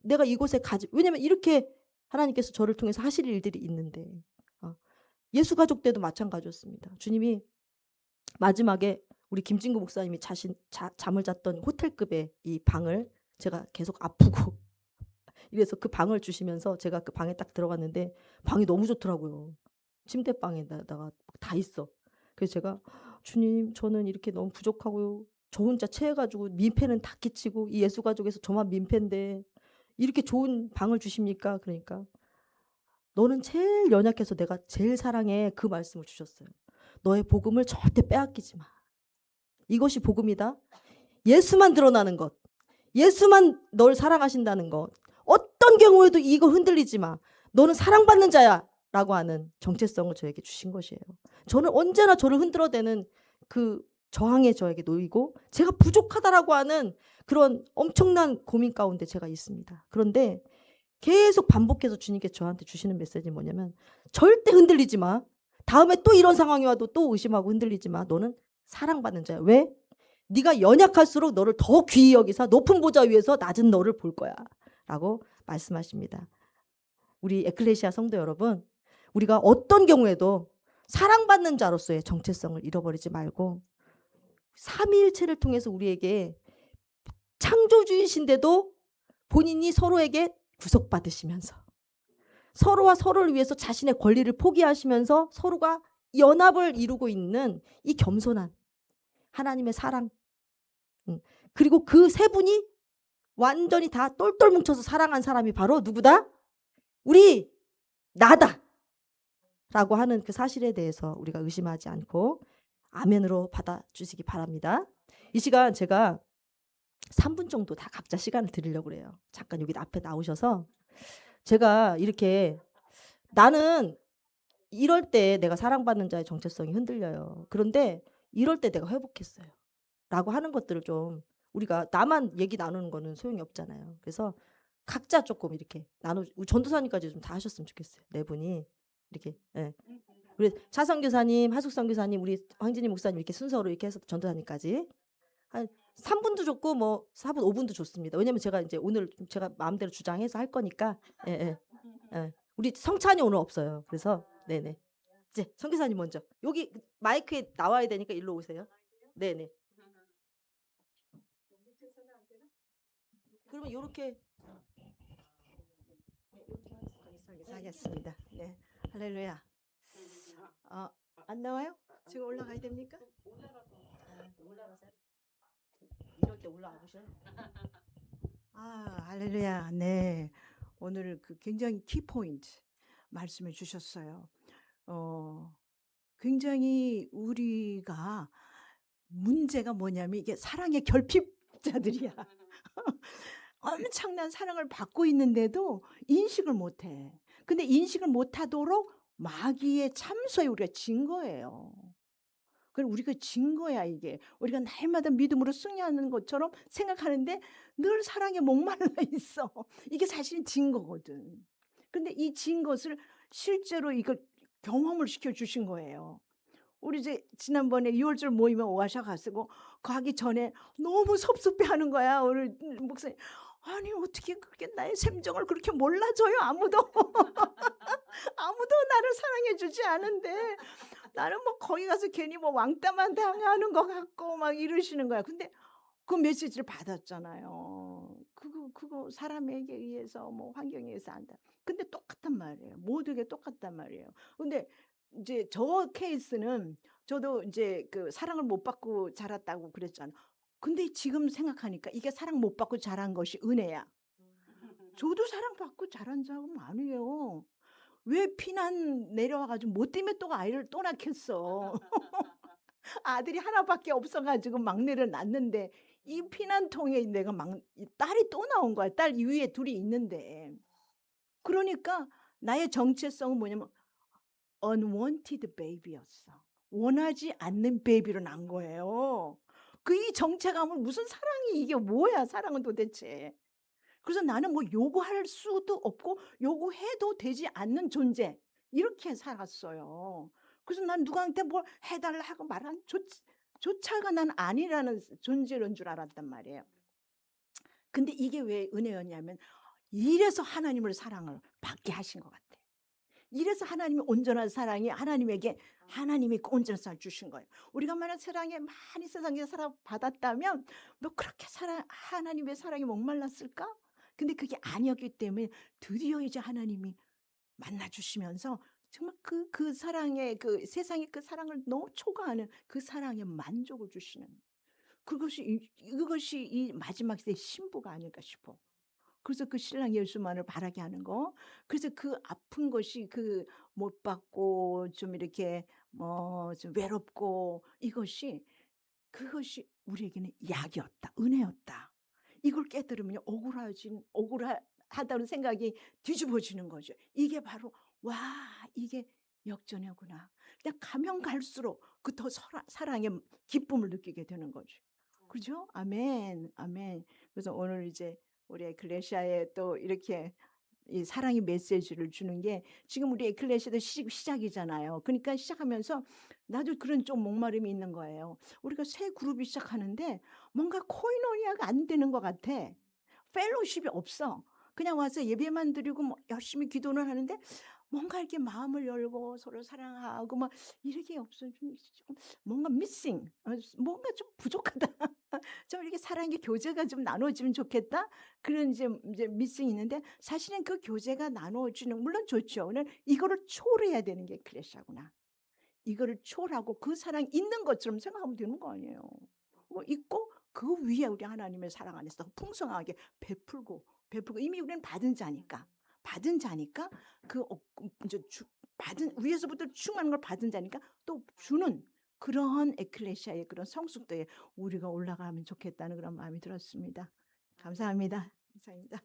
내가 이곳에 왜냐면 이렇게 하나님께서 저를 통해서 하실 일들이 있는데, 예수 가족 때도 마찬가지였습니다. 주님이 마지막에 우리 김진구 목사님이 잠을 잤던 호텔급의 이 방을, 제가 계속 아프고 이래서 그 방을 주시면서 제가 그 방에 딱 들어갔는데 방이 너무 좋더라고요. 침대방에다가 다 있어. 그래서 제가 "주님, 저는 이렇게 너무 부족하고 저 혼자 체해가지고 민폐는 다 끼치고 이 예수 가족에서 저만 민폐인데 이렇게 좋은 방을 주십니까?" 그러니까 "너는 제일 연약해서 내가 제일 사랑해." 그 말씀을 주셨어요. "너의 복음을 절대 빼앗기지 마. 이것이 복음이다. 예수만 드러나는 것. 예수만 널 사랑하신다는 것. 어떤 경우에도 이거 흔들리지 마. 너는 사랑받는 자야." 라고 하는 정체성을 저에게 주신 것이에요. 저는 언제나 저를 흔들어대는 그 저항에 저에게 놓이고, 제가 부족하다라고 하는 그런 엄청난 고민 가운데 제가 있습니다. 그런데 계속 반복해서 주님께 저한테 주시는 메시지는 뭐냐면, 절대 흔들리지 마. 다음에 또 이런 상황이 와도 또 의심하고 흔들리지 마. 너는 사랑받는 자야. 왜? 네가 연약할수록 너를 더 귀히 여기사 높은 보좌 위에서 낮은 너를 볼 거야. 라고 말씀하십니다. 우리 에클레시아 성도 여러분, 우리가 어떤 경우에도 사랑받는 자로서의 정체성을 잃어버리지 말고, 삼위일체를 통해서 우리에게 창조주이신데도 본인이 서로에게 구속받으시면서 서로와 서로를 위해서 자신의 권리를 포기하시면서 서로가 연합을 이루고 있는 이 겸손한 하나님의 사랑, 그리고 그 세 분이 완전히 다 똘똘 뭉쳐서 사랑한 사람이 바로 누구다? 우리 나다 라고 하는 그 사실에 대해서 우리가 의심하지 않고 아멘으로 받아주시기 바랍니다. 이 시간 제가 3분 정도 다 각자 시간을 드리려고 그래요. 잠깐 여기 앞에 나오셔서, 제가 이렇게 나는 이럴 때 내가 사랑받는 자의 정체성이 흔들려요. 그런데 이럴 때 내가 회복했어요. 라고 하는 것들을 좀, 우리가 나만 얘기 나누는 거는 소용이 없잖아요. 그래서 각자 조금 이렇게 우리 전도사님까지 좀 다 하셨으면 좋겠어요. 네 분이 이렇게. 예. 우리 차성 교사님, 하숙성 교사님, 우리 황진희 목사님 이렇게 순서로 이렇게 해서 전도사님까지 한 3분도 좋고 뭐 4분, 5분도 좋습니다. 왜냐면 제가 이제 오늘 제가 마음대로 주장해서 할 거니까. 예, 예. 예. 우리 성찬이 오늘 없어요. 그래서 네네. 이제 성 교사님 먼저. 여기 마이크에 나와야 되니까 일로 오세요. 네네. 그러면 요렇게 하겠습니다. 네. 할렐루야. 안 나와요? 지금 올라가야 됩니까? 올라가세요. 이럴 때 올라와 보셔. 아, 할렐루야. 네. 오늘 그 굉장히 키포인트 말씀해 주셨어요. 어, 굉장히 우리가 문제가 뭐냐면 이게 사랑의 결핍자들이야. 엄청난 사랑을 받고 있는데도 인식을 못 해. 근데 인식을 못 하도록 마귀의 참소에 우리가 진 거예요. 그럼 우리가 진 거야 이게. 우리가 날마다 믿음으로 승리하는 것처럼 생각하는데 늘 사랑에 목말라 있어. 이게 사실 진 거거든. 근데 이 진 것을 실제로 이걸 경험을 시켜 주신 거예요. 우리 이제 지난번에 6월절 모임에 오셔 가지고 가기 전에 너무 섭섭해하는 거야. 우리 목사님. 아니 어떻게 그렇게 나의 심정을 그렇게 몰라줘요 아무도. 아무도 나를 사랑해 주지 않은데 나는 뭐 거기 가서 괜히 뭐 왕따만 당하는 것 같고 막 이러시는 거야. 근데 그 메시지를 받았잖아요. 그거 사람에게 의해서 뭐 환경에 의해서 한다. 근데 똑같단 말이에요. 모두에게 똑같단 말이에요. 근데 이제 저 케이스는 저도 이제 그 사랑을 못 받고 자랐다고 그랬잖아. 근데 지금 생각하니까 이게 사랑 못 받고 자란 것이 은혜야. 저도 사랑받고 자란 적은 아니에요. 왜 피난 내려와 가지고 뭐 때문에 또 아이를 또 낳겠어. 아들이 하나밖에 없어 가지고 막내를 낳는데 이 피난통에 내가 막 이 딸이 또 나온 거야. 딸 위에 둘이 있는데. 그러니까 나의 정체성은 뭐냐면 unwanted baby였어. 원하지 않는 베이비로 난 거예요. 그 이 정체감을 무슨 사랑이 이게 뭐야 사랑은 도대체. 그래서 나는 뭐 요구할 수도 없고 요구해도 되지 않는 존재 이렇게 살았어요. 그래서 난 누구한테 뭘 해 달라 하고 말한 조차가 난 아니라는 존재인 줄 알았단 말이에요. 근데 이게 왜 은혜였냐면 이래서 하나님을 사랑을 받게 하신 것 같아. 이래서 하나님의 온전한 사랑이 하나님에게 하나님이 그 온전한 사랑을 주신 거예요. 우리가 만약 사랑에 많이 세상에서 사랑 받았다면 너 그렇게 하나님의 사랑에 목말랐을까? 근데 그게 아니었기 때문에 드디어 이제 하나님이 만나 주시면서 정말 그 사랑의 그 세상의 그 사랑을 너무 초과하는 그 사랑의 만족을 주시는 그것이 이 마지막 시대의 신부가 아닐까 싶어. 그래서 그 신랑 예수만을 바라게 하는 거. 그래서 그 아픈 것이 그 못 받고 좀 이렇게 좀 외롭고 이것이 그것이 우리에게는 약이었다. 은혜였다. 이걸 깨달으면 억울하다는 생각이 뒤집어지는 거죠. 이게 바로 와 이게 역전이구나. 그냥 가면 갈수록 그 더 사랑의 기쁨을 느끼게 되는 거죠. 그죠? 아멘. 아멘. 그래서 오늘 이제 우리 에클레시아에 또 이렇게 이 사랑의 메시지를 주는 게 지금 우리 에클레시아도 시작이잖아요. 그러니까 시작하면서 나도 그런 좀 목마름이 있는 거예요. 우리가 새 그룹이 시작하는데 뭔가 코이노니아가 안 되는 것 같아. 펠로십이 없어. 그냥 와서 예배만 드리고 뭐 열심히 기도는 하는데 뭔가 이렇게 마음을 열고 서로 사랑하고 막 이렇게 없어. 좀 뭔가 미싱. 뭔가 좀 부족하다. 좀 이렇게 사랑의 교제가 좀 나눠지면 좋겠다. 그런 이제 미싱이 있는데 사실은 그 교제가 나눠지는 물론 좋죠. 오늘 이거를 초월해야 되는 게 클래시구나. 이거를 초월하고 그 사랑이 있는 것처럼 생각하면 되는 거 아니에요. 뭐 있고 그 위에 우리 하나님의 사랑 안에서 풍성하게 베풀고 이미 우리는 받은 자니까 이제 받은 위에서부터 충만한 걸 받은 자니까 또 주는 그런 에클레시아의 그런 성숙도에 우리가 올라가면 좋겠다는 그런 마음이 들었습니다. 감사합니다. 감사합니다.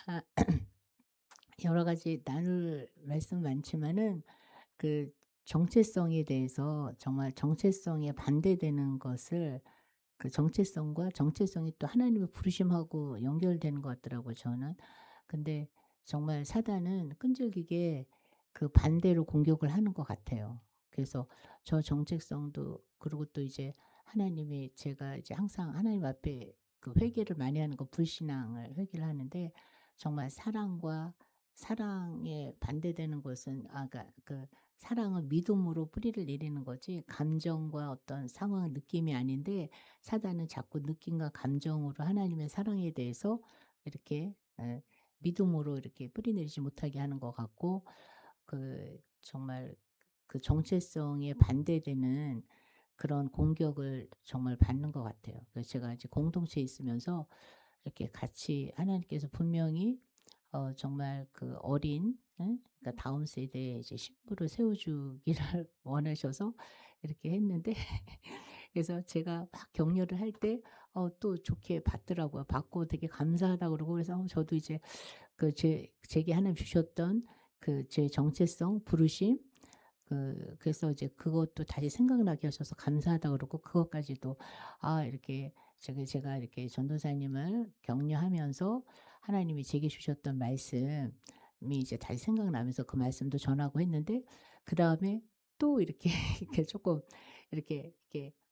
아 여러 가지 나눌 말씀 많지만은 그 정체성에 대해서 정말 정체성에 반대되는 것을 그 정체성과 정체성이 또 하나님의 부르심하고 연결되는 것 같더라고요 저는. 근데 정말 사단은 끈질기게 그 반대로 공격을 하는 것 같아요. 그래서 저 정체성도 그리고 또 이제 하나님이 제가 이제 항상 하나님 앞에 그 회개를 많이 하는 거 불신앙을 회개를 하는데 정말 사랑과 사랑에 반대되는 것은 그러니까 그 사랑은 믿음으로 뿌리를 내리는 거지 감정과 어떤 상황 느낌이 아닌데 사단은 자꾸 느낌과 감정으로 하나님의 사랑에 대해서 이렇게 믿음으로 이렇게 뿌리 내리지 못하게 하는 것 같고 정말 그 정체성에 반대되는 그런 공격을 정말 받는 것 같아요. 그래서 제가 이제 공동체에 있으면서 이렇게 같이 하나님께서 분명히 정말 그 어린 그러니까 다음 세대에 이제 신부를 세워 주기를 원하셔서 이렇게 했는데 그래서 제가 막 격려를 할 때 또 좋게 받더라고요. 받고 되게 감사하다고 그러고 그래서 저도 이제 제게 하나님 주셨던 제 정체성, 부르심 그래서 이제 그것도 다시 생각나게 하셔서 감사하다고 그러고 그것까지도 이렇게 제가 이렇게 전도사님을 격려하면서 하나님이 제게 주셨던 말씀이 이제 다시 생각나면서 그 말씀도 전하고 했는데 그다음에 또 이렇게 이렇게 조금 이렇게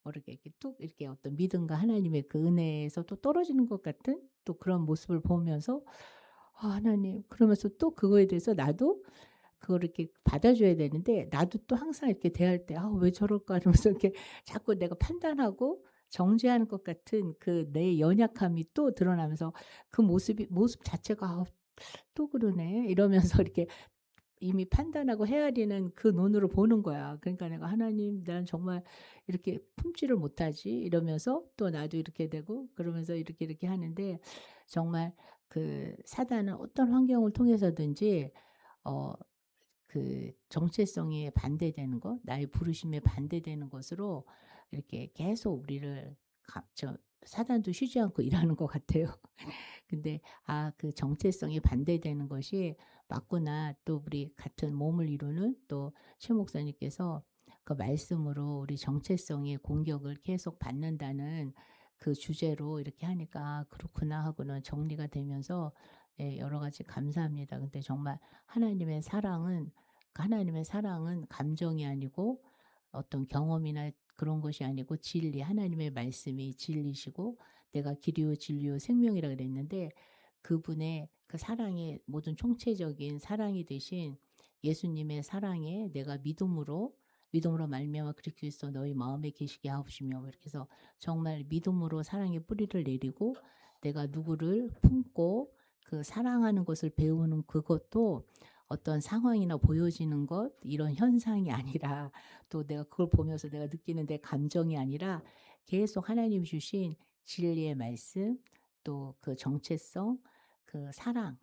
모르게 이렇게 뚝 이렇게 어떤 믿음과 하나님의 그 은혜에서 또 떨어지는 것 같은 또 그런 모습을 보면서 하나님 그러면서 또 그거에 대해서 나도 그거를 이렇게 받아줘야 되는데 나도 또 항상 이렇게 대할 때 '아 왜 저럴까?' 이러면서 이렇게 자꾸 내가 판단하고 정죄하는 것 같은 그 내 연약함이 또 드러나면서 그 모습 자체가 '아 또 그러네.' 이러면서 이렇게 이미 판단하고 헤아리는 그 눈으로 보는 거야. 그러니까 내가 '하나님 난 정말 이렇게 품지를 못하지.' 이러면서 또 나도 이렇게 되고 그러면서 이렇게 하는데 정말 그 사단은 어떤 환경을 통해서든지 어 정체성에 반대되는 것, 나의 부르심에 반대되는 것으로 이렇게 계속 우리를 사단도 쉬지 않고 일하는 것 같아요. 근데 그 정체성이 반대되는 것이 맞구나. 또 우리 같은 몸을 이루는 또 최 목사님께서 그 말씀으로 우리 정체성의 공격을 계속 받는다는 그 주제로 이렇게 하니까 '그렇구나.' 하고는 정리가 되면서 여러 가지 감사합니다. 근데 정말 하나님의 사랑은 감정이 아니고 어떤 경험이나 그런 것이 아니고 진리, 하나님의 말씀이 진리시고 내가 길이요 진리요 생명이라 그랬는데 그분의 그 사랑의 모든 총체적인 사랑이 되신 예수님의 사랑에 내가 믿음으로 말미암아 그리스도 너희 마음에 계시게 하옵시며 이렇게 해서 정말 믿음으로 사랑의 뿌리를 내리고 내가 누구를 품고 그 사랑하는 것을 배우는 그것도 어떤 상황이나 보여지는 것 이런 현상이 아니라 또 내가 그걸 보면서 내가 느끼는 내 감정이 아니라 계속 하나님이 주신 진리의 말씀 또 그 정체성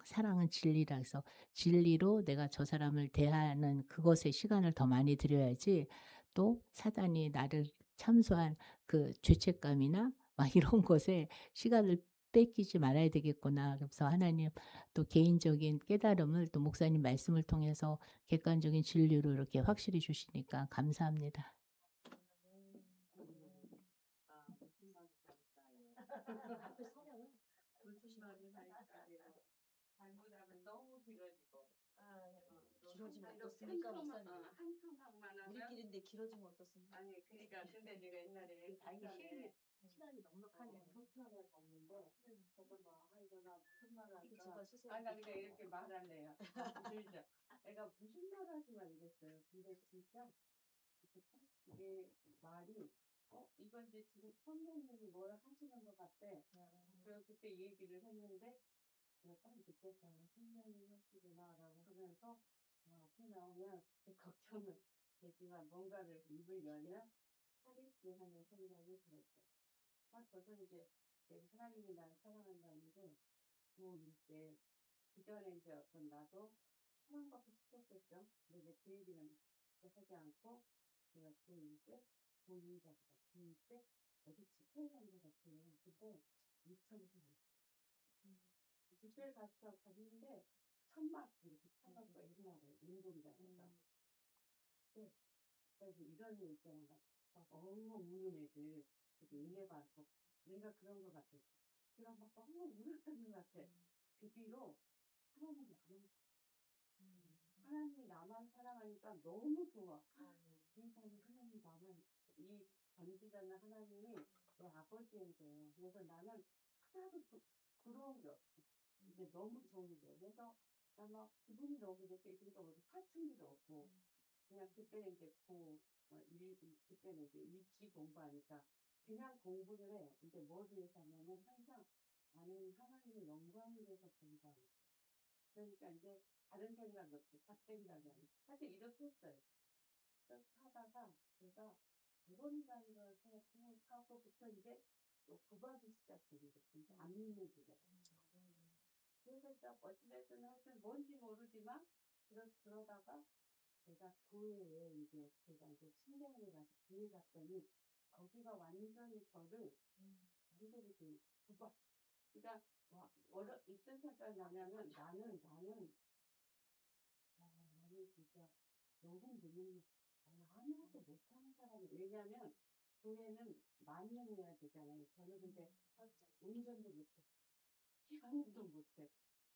사랑은 진리라 해서 진리로 내가 저 사람을 대하는 그것에 시간을 더 많이 들여야지 또 사단이 나를 참소한 그 죄책감이나 막 이런 것에 시간을 뺏기지 말아야 되겠구나. 그래서 하나님 또 개인적인 깨달음을 또 목사님 말씀을 통해서 객관적인 진리로 이렇게 확실히 주시니까 감사합니다. 길어지면 어떻습니까, 목사님? 우리끼리인데 길어지면 어떻습니까? 아니 그러니까 근데 내가 옛날에 다행히 시간이 넉넉하게 을 봤는데 저도 이거 나 무슨 말 이거 할까? 제발 쓰세요. 아니 나 그냥 이렇게 말할래요. 들죠. 내가 무슨 말 할지 알겠어요. 근데 진짜 이게 말이 이건 이제 지금 선생님이 뭐라 하시는 것 같아. 그래서 그때 이 얘기를 했는데 내가 딱 느꼈어요. 선생님이 하시구나라고 하면서 앞에 나오면 그 걱정은 되지만 뭔가를 입을 열면 살있게 하는 생각이 들었어요. 저도 이제 하나님이 나를 사랑한다는 게 부모일 때 그전에 이제 어떤 나도 사랑받고 싶었겠죠. 근데 이제 그 얘기는 하지 않고 제가 고1 때 고2인가 보다. 고2 때 어디 집회 간것 같아요. 근데 유치원에서 집회를 갔는데 천막 이렇게 쳐갖고 애들하고 운동장에서 그때 그래서 이런 일 있잖아. 막 엉엉 우는 애들 되게 은혜 받고 내가 그런 것 같아. 내가 막 엉엉 울었던 것 같아. 그 뒤로 하나님이 나만 사랑하니까 너무 좋아. 세상에 하나님이 나만 이 전지전능 하나님이 내 아버지인 거예요. 그래서 나는 하나도 부러운 게 없어. 이제 너무 좋은 거예요. 그래서 아마 기분이 너무 이렇게 그러니까 뭐 사춘기도 없고 그냥 그때는 이제 그때는 이제 일찍 공부하니까 그냥 공부를 해요. 이제 뭘 위해서 하냐면 항상 나는 하나님의 영광을 위해서 공부하는 거예요. 그러니까 이제 다른 생각이 없고 잡생각이 아니고 사실 이렇게 했어요. 그렇게 하다가 제가 결혼이라는 걸 생각하고부터 이제 또 구박이 시작되게 됐습니다. 안 믿는 주제가. 그래서 이제 어찌됐든 하여튼 뭔지 모르지만 그러다가 제가 교회에 이제 제가 이제 신경을 가서 교회 갔더니 거기가 완전히 저를 완전히 그 구박. 그러니까 어떤 생각이 나냐면 나는 진짜 너무 무능해. 나는 아무것도 못하는 사람이 왜냐면 교회는 만년해야 되잖아요. 저는 근데 운전도 못해. 피아노도 못해.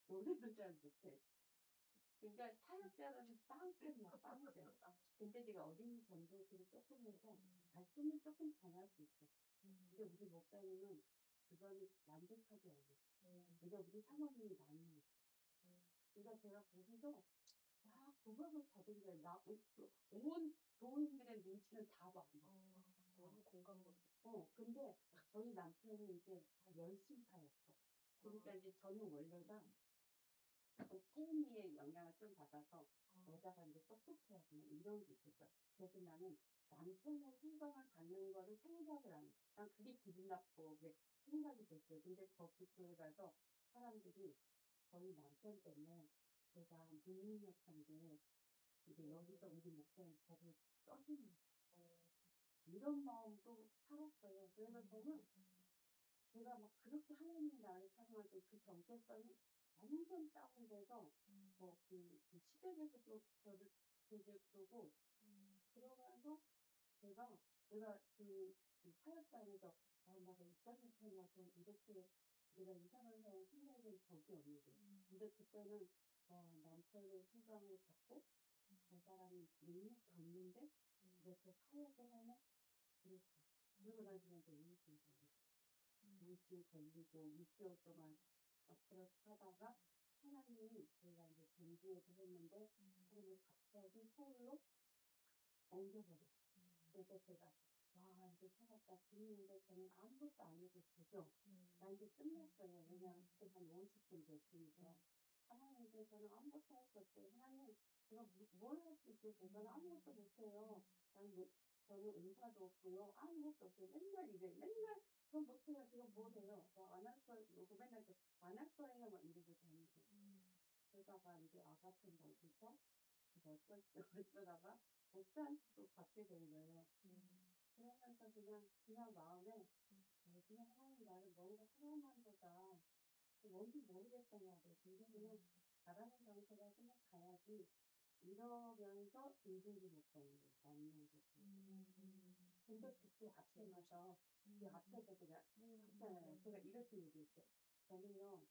노래도 잘 못해. 그러니까 사역자로는 빵점이야, 빵점. 근데 제가 어린이 전도를 조금 해서 말씀을 조금 전할 수 있어. 근데 우리 목사님은 그거는 만족하지 않아요. 그러니까 우리 사모님이 많이 해요. 그러니까 제가 거기서 막 구박을 받은 거예요. 온 교인들의 눈치를 다 봐. 너무 공감돼. 근데 저희 남편이 이제 다 열심파였어. 그러니까 이제 저는 원래가 태미의 영향을 좀 받아서 여자가 이제 똑똑해야 되는 이런 게 있었어. 그래서 나는 남편의 생각을 갖는 거를 생각을 안 해. 난 그게 기분 나쁘고 그게 생각이 됐어요. 근데 거기 교회 가서 사람들이 저희 남편 때문에 제가 무능력한데 이제 여기서 우리 목사님 저를 써주는 이런 마음도 살았어요. 그래서 저는 제가 막 그렇게 하나님이 나를 사랑할 때 그 정체성이 완전 다운돼서 그 시댁에서도 저를 되게 그러고 그러면서 내가 그 사역장에서 내가 이딴 못하냐고 이렇게 내가 이상한 사람 생각은 적이 없는데 근데 그때는 남편의 생각을 갖고 저 사람이 능력이 없는데 이렇게 사역을 하면 그랬어. 그러고 나중에 이제 우울증 걸리고 6개월 동안 막 그렇게 하다가 하나님이 저희가 이제 전주에서 했는데 하나님이 갑자기 서울로 옮겨버렸어요. 그래서 제가 와 이제 살았다 죽는데 저는 아무것도 안 해도 되죠. 나 이제 끝났어요. 왜냐면 그때 한 50분 됐으니까 하나님께서는 아무것도 할 수 없어요. 하나님 제가 뭘 할 수 있겠어요. 저는 아무것도 못해요. 저는 의사도 없고요. 아무것도 없어요. 맨날 이래. 맨날 저 못해요. 제가 뭘 해요. 안 할 거예요. 맨날 안 할 거예요. 막 이러고 다니고. 그러다가 이제 아파트 거기서 어쩌다가 목사님도 받게 된 거예요. 그러면서 그냥 마음에 그냥 하나님 나를 뭔가 하나만 보다 뭔지 모르겠다냐고 근데 그냥 잘하는 장소가 그냥 가야지 이러면서 인생이 못하는 거예요. 만나고 근데 그때 앞에 가서 그 앞에서 제가 있잖아요. 제가 이렇게 얘기했어요. 저는요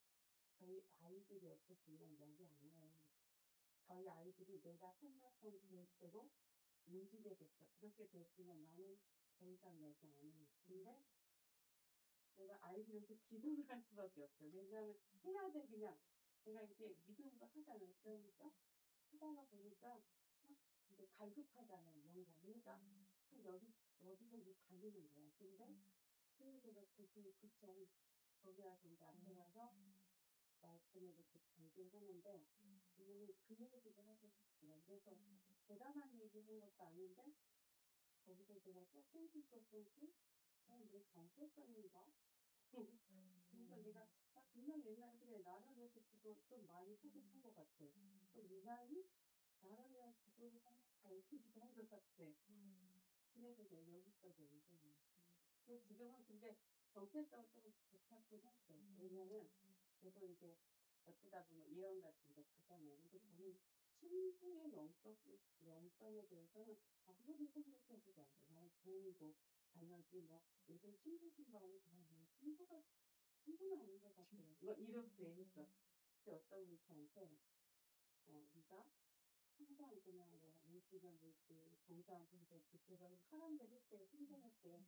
저희 아이들이 없었으면 여기 안 와요. 저희 아이들이 내가 생각한 그대로 움직이게 됐어. 그렇게 됐으면 나는 더 이상 여기 안 와요. 근데 내가 아이들한테 기도를 할 수밖에 없어요. 왜냐하면 해야 돼 그냥. 내가 이제 믿음으로 하잖아요. 그러니까 하다가 보니까 막 이제 갈급하잖아요. 뭔가. 그러니까 여기서 이제 달리는 거야. 근데 그래서 그쵸. 거기 와서 이제 앞에 가서 말씀을 이렇게 강조하는데 이분이 그 얘기를 하고 싶어요. 그래서 대단한 얘기한 것도 아닌데 거기서 제가 조금씩 내 정체성인가? 그래서 내가 그냥 옛날에 그래 나를 위해서 기도 좀 많이 하긴 한것 같아. 또 유난히 나를 위한 기도를 하면 잘 되기도 한 것 같아. 그래서 내가 여기까지 온 거예요. 근데 지금은 근데 정체성을 조금 되찾긴 했어요. 왜냐면 저도 이제 어쩌다 보면 이런 같은 거 가잖아요. 근데 저는 신성의 영성에 대해서는 아무리 생각해보지 않아요. 나는 부인이고 자녀지 뭐 요즘 신부신방은 그냥 신부는 아닌 것 같아요. 뭐 이렇게 했어. 근데 어떤 분이 저한테 네가 항상 그냥 뭐 물질이랑 물질, 정사한 분들 그래서 사람들 했대, 생각했대.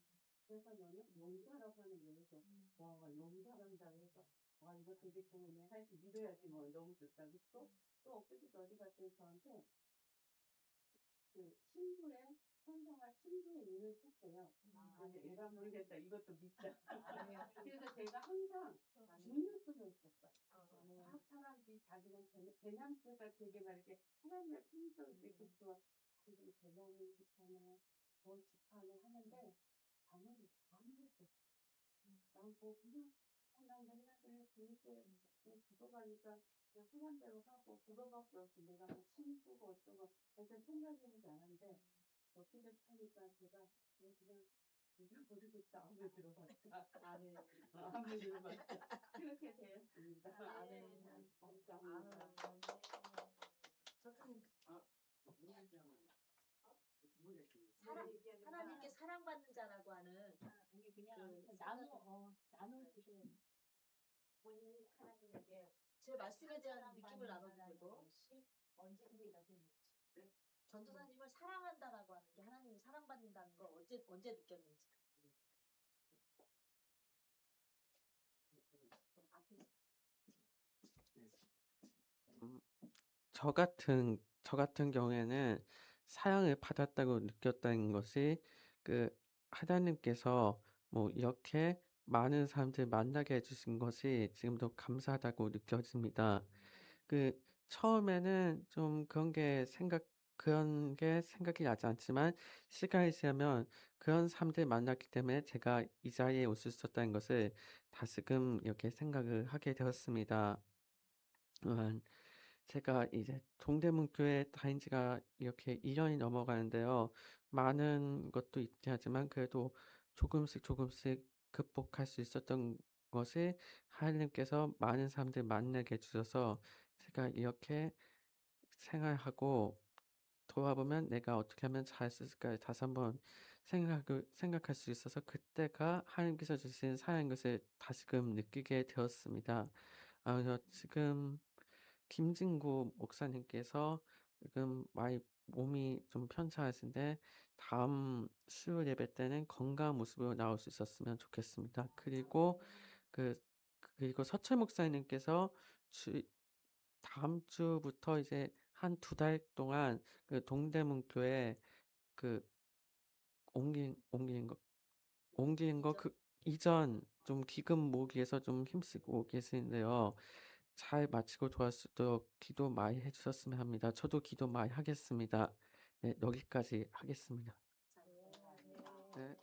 그래서 너는 용사라고 하는 얘기죠. 와, 용사란다고 해서 와 이거 되게 좋으네. 하여튼 믿어야지 뭐 너무 좋다. 또 엊그제 어디 갔더니 저한테 그 친구의 선생과 친구의 일을 했대요. 근데 얘가 모르겠다. 이것도 믿자. 그래서 제가 항상 중요성을 했었어. 막 사람들이 자기는 대남체가 되게 막 이렇게 하나님의 품성을 이렇게 또 자기는 대남을 지파네, 뭘 지파네 하는데 아무것도 없어. 난 그냥 난 맨날 그냥 교육에 기도가니까 그냥 하는 대로 하고 그거밖에 없지. 내가 뭐 친구고 어쩌고 일단 생각해보지 않았는데 어떻게 하니까 제가 그냥 모르겠다. 아무 들어봤자. 아무 들어봤자. 그렇게 되었습니다. 감사합니다. 하나님께 사랑받는 자라고 하는 아니 그냥 그 나눠주셔. 본인이 하나님에게 제 말씀에 대한 느낌을 나눠도 되고 언제인지가 생겼지. 전도사님을 사랑한다라고 하는 게 하나님이 사랑받는다는 걸 언제 느꼈는지. 저 같은 경우에는 사랑을 받았다고 느꼈다는 것이 그 하나님께서 뭐 이렇게 많은 사람들 만나게 해주신 것이 지금도 감사하다고 느껴집니다. 그 처음에는 좀 그런 게 생각이 나지 않지만 시간이 지나면 그런 사람들 만났기 때문에 제가 이 자리에 올 수 있었다는 것을 다시금 이렇게 생각을 하게 되었습니다. 또한 제가 이제 동대문교회 다닌 지가 이렇게 2년이 넘어가는데요. 많은 것도 있긴 하지만 그래도 조금씩 극복할 수 있었던 것이 하나님께서 많은 사람들 만나게 해 주셔서 제가 이렇게 생활하고 돌아보면 '내가 어떻게 하면 잘할 수 있을까.' 다시 한번 생각할 수 있어서 그때가 하나님께서 주신 사랑인 것을 다시금 느끼게 되었습니다. 그래서 지금 김진구 목사님께서 지금 많이 몸이 좀 편찮으신데 다음 수요 예배 때는 건강한 모습으로 나올 수 있었으면 좋겠습니다. 그 그리고 서철 목사님께서 주 다음 주부터 이제 한 2달 동안 그 동대문 교회 그 옮기는 거 그 이전 좀 기금 모으기 위해서 좀 힘쓰고 계시는데요. 잘 마치고 돌아올 수 있도록 기도 많이 해 주셨으면 합니다. 저도 기도 많이 하겠습니다. 네, 여기까지 하겠습니다. 네.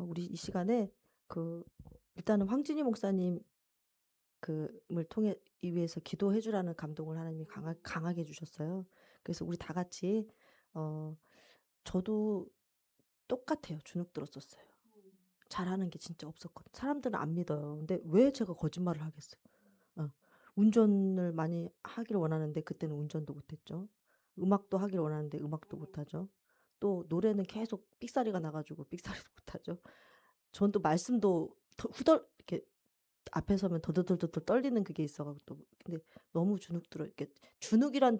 우리 이 시간에 일단은 황진희 목사님 을 통해 이 위해서 기도해 주라는 감동을 하나님이 강하게 주셨어요. 그래서 우리 다 같이 저도 똑같아요. 주눅 들었었어요. 잘하는 게 진짜 없었거든. 사람들은 안 믿어요. 근데 왜 제가 거짓말을 하겠어요. 운전을 많이 하기를 원하는데 그때는 운전도 못했죠. 음악도 하기를 원하는데 음악도 못하죠. 또 노래는 계속 삑사리가 나가지고 삑사리도 못하죠. 전 또 말씀도 이렇게 앞에 서면 더더덜 떨리는 그게 있어 갖고 또 근데 너무 주눅 들어 이렇게 주눅이란